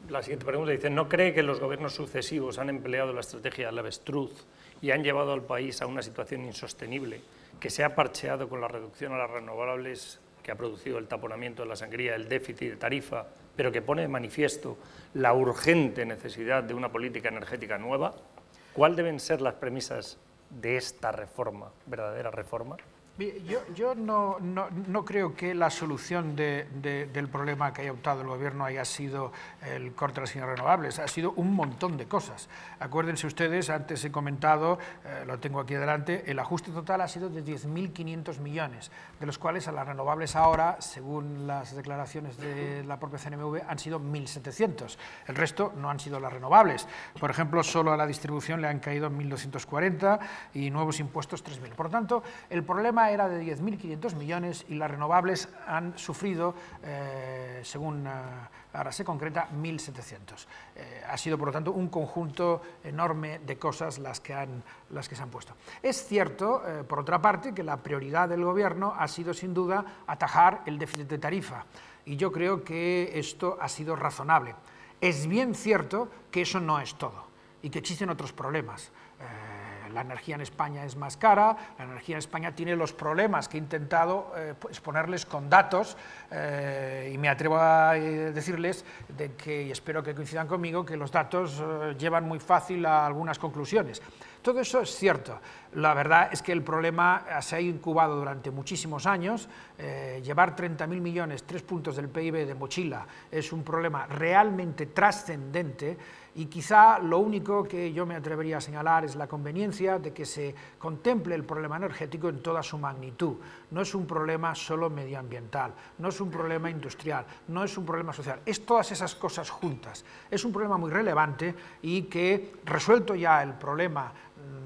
Speaker 3: La siguiente pregunta dice, ¿no cree que los gobiernos sucesivos han empleado la estrategia del avestruz y han llevado al país a una situación insostenible que se ha parcheado con la reducción a las renovables que ha producido el taponamiento de la sangría, el déficit de tarifa, pero que pone de manifiesto la urgente necesidad de una política energética nueva? ¿Cuáles deben ser las premisas de esta reforma, verdadera reforma?
Speaker 2: Yo no creo que la solución del problema que haya optado el Gobierno haya sido el corte de las energías renovables, ha sido un montón de cosas. Acuérdense ustedes, antes he comentado, lo tengo aquí adelante, el ajuste total ha sido de 10.500 millones, de los cuales a las renovables ahora, según las declaraciones de la propia CNMV, han sido 1.700. El resto no han sido las renovables. Por ejemplo, solo a la distribución le han caído 1.240 y nuevos impuestos 3.000. Por lo tanto, el problema era de 10.500 millones y las renovables han sufrido, según ahora se concreta, 1.700. Ha sido, por lo tanto, un conjunto enorme de cosas las que se han puesto. Es cierto, por otra parte, que la prioridad del Gobierno ha sido, sin duda, atajar el déficit de tarifa, y yo creo que esto ha sido razonable. Es bien cierto que eso no es todo y que existen otros problemas. La energía en España es más cara, la energía en España tiene los problemas que he intentado exponerles con datos y me atrevo a decirles de que, y espero que coincidan conmigo, que los datos llevan muy fácil a algunas conclusiones. Todo eso es cierto. La verdad es que el problema se ha incubado durante muchísimos años. Llevar 30.000 millones, 3 puntos del PIB de mochila, es un problema realmente trascendente y quizá lo único que yo me atrevería a señalar es la conveniencia de que se contemple el problema energético en toda su magnitud. No es un problema solo medioambiental, no es un problema industrial, no es un problema social, es todas esas cosas juntas. Es un problema muy relevante y que, resuelto ya el problema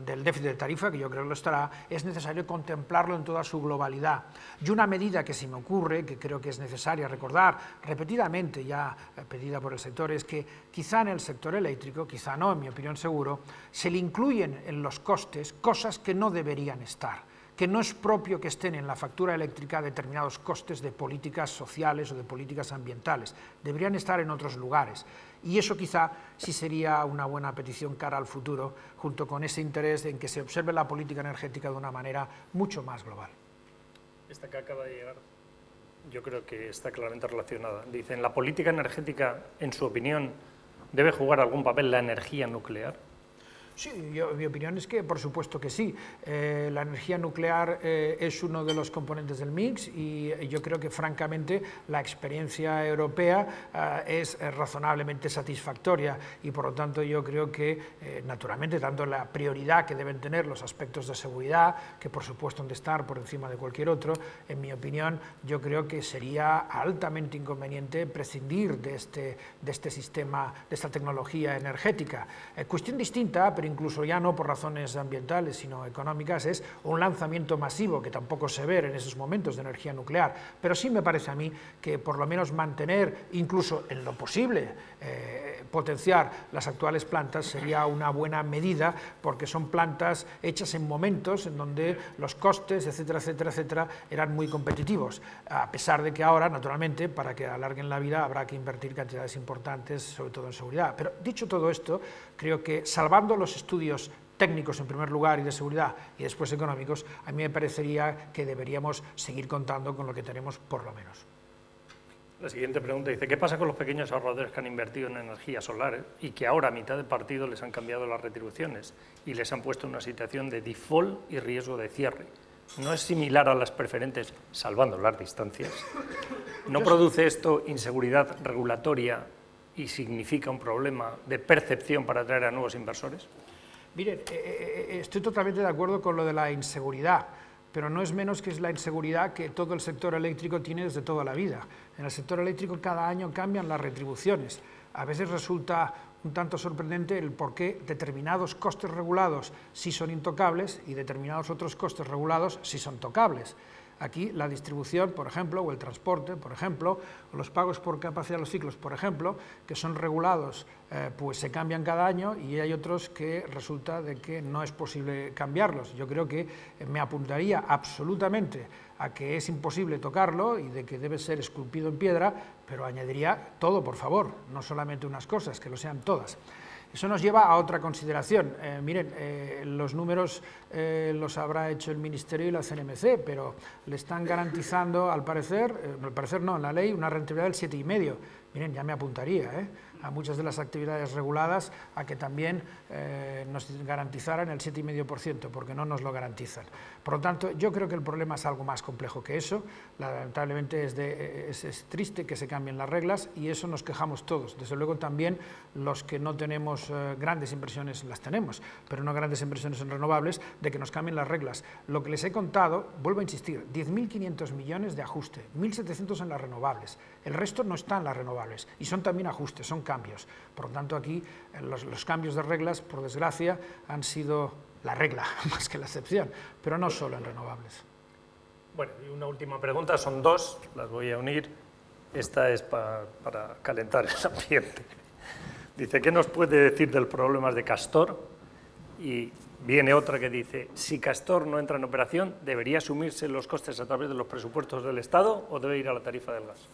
Speaker 2: del déficit de tarifa, que yo creo que lo estará, es necesario contemplarlo en toda su globalidad. Y una medida que se me ocurre, que creo que es necesaria recordar repetidamente, ya pedida por el sector, es que quizá en el sector eléctrico, quizá no, en mi opinión seguro, se le incluyen en los costes cosas que no deberían estar, que no es propio que estén en la factura eléctrica determinados costes de políticas sociales o de políticas ambientales, deberían estar en otros lugares. Y eso quizá sí sería una buena petición cara al futuro, junto con ese interés en que se observe la política energética de una manera mucho más global.
Speaker 3: Esta que acaba de llegar, yo creo que está claramente relacionada. Dice, ¿en la política energética, en su opinión, debe jugar algún papel la energía nuclear?
Speaker 2: Sí, mi opinión es que por supuesto que sí. La energía nuclear es uno de los componentes del mix y yo creo que francamente la experiencia europea es razonablemente satisfactoria y por lo tanto yo creo que naturalmente dando la prioridad que deben tener los aspectos de seguridad, que por supuesto han de estar por encima de cualquier otro, en mi opinión yo creo que sería altamente inconveniente prescindir de este sistema, de esta tecnología energética. Cuestión distinta, pero incluso ya no por razones ambientales, sino económicas, es un lanzamiento masivo, que tampoco se ve en esos momentos de energía nuclear, pero sí me parece a mí que por lo menos mantener, incluso en lo posible, potenciar las actuales plantas sería una buena medida, porque son plantas hechas en momentos en donde los costes, etcétera, etcétera, etcétera, eran muy competitivos, a pesar de que ahora, naturalmente, para que alarguen la vida habrá que invertir cantidades importantes, sobre todo en seguridad. Pero dicho todo esto, creo que salvando los estudios técnicos en primer lugar y de seguridad y después económicos, a mí me parecería que deberíamos seguir contando con lo que tenemos por lo menos.
Speaker 3: La siguiente pregunta dice, ¿qué pasa con los pequeños ahorradores que han invertido en energía solar y que ahora a mitad de partido les han cambiado las retribuciones y les han puesto en una situación de default y riesgo de cierre? ¿No es similar a las preferentes, salvando las distancias? ¿No produce esto inseguridad regulatoria y significa un problema de percepción para atraer a nuevos inversores?
Speaker 2: Miren, estoy totalmente de acuerdo con lo de la inseguridad, pero no es menos que es la inseguridad que todo el sector eléctrico tiene desde toda la vida. En el sector eléctrico cada año cambian las retribuciones. A veces resulta un tanto sorprendente el por qué determinados costes regulados sí son intocables y determinados otros costes regulados sí son tocables. Aquí la distribución, por ejemplo, o el transporte, por ejemplo, o los pagos por capacidad de los ciclos, por ejemplo, que son regulados, pues se cambian cada año y hay otros que resulta de que no es posible cambiarlos. Yo creo que me apuntaría absolutamente a que es imposible tocarlo y de que debe ser esculpido en piedra, pero añadiría todo, por favor, no solamente unas cosas, que lo sean todas. Eso nos lleva a otra consideración. Miren, los números los habrá hecho el Ministerio y la CNMC, pero le están garantizando, al parecer no, en la ley, una rentabilidad del 7,5. Miren, ya me apuntaría a muchas de las actividades reguladas a que también nos garantizaran el 7,5%, porque no nos lo garantizan. Por lo tanto, yo creo que el problema es algo más complejo que eso. Lamentablemente es triste que se cambien las reglas y eso nos quejamos todos. Desde luego también los que no tenemos grandes inversiones, las tenemos, pero no grandes inversiones en renovables, de que nos cambien las reglas. Lo que les he contado, vuelvo a insistir, 10.500 millones de ajuste, 1.700 en las renovables. El resto no está en las renovables y son también ajustes, son cambios. Por lo tanto, aquí los cambios de reglas, por desgracia, han sido la regla más que la excepción, pero no solo en renovables.
Speaker 3: Bueno, y una última pregunta, son dos, las voy a unir. Esta es para calentar el ambiente. Dice, ¿qué nos puede decir de los problemas de Castor? Y viene otra que dice, si Castor no entra en operación, ¿debería asumirse los costes a través de los presupuestos del Estado o debe ir a la tarifa del gas?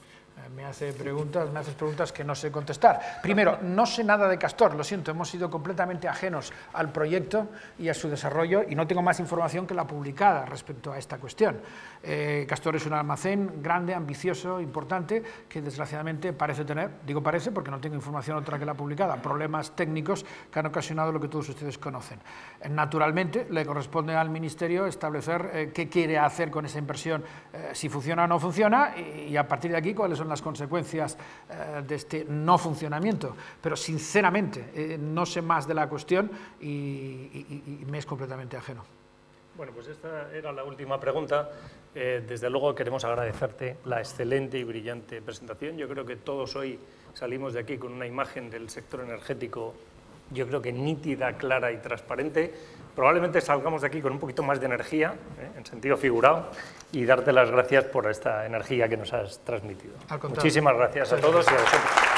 Speaker 2: Me haces preguntas que no sé contestar. Primero, no sé nada de Castor, lo siento, hemos sido completamente ajenos al proyecto y a su desarrollo y no tengo más información que la publicada respecto a esta cuestión. Castor es un almacén grande, ambicioso, importante, que desgraciadamente parece tener, digo parece porque no tengo información otra que la publicada, problemas técnicos que han ocasionado lo que todos ustedes conocen. Naturalmente, le corresponde al Ministerio establecer qué quiere hacer con esa inversión, si funciona o no funciona, y a partir de aquí cuáles son las consecuencias de este no funcionamiento. Pero sinceramente no sé más de la cuestión y me es completamente ajeno.
Speaker 3: Bueno, pues esta era la última pregunta. Desde luego queremos agradecerte la excelente y brillante presentación. Yo creo que todos hoy salimos de aquí con una imagen del sector energético, yo creo que nítida, clara y transparente. Probablemente salgamos de aquí con un poquito más de energía, en sentido figurado, y darte las gracias por esta energía que nos has transmitido.
Speaker 2: Al contrario.
Speaker 3: Muchísimas gracias a todos y a vosotros.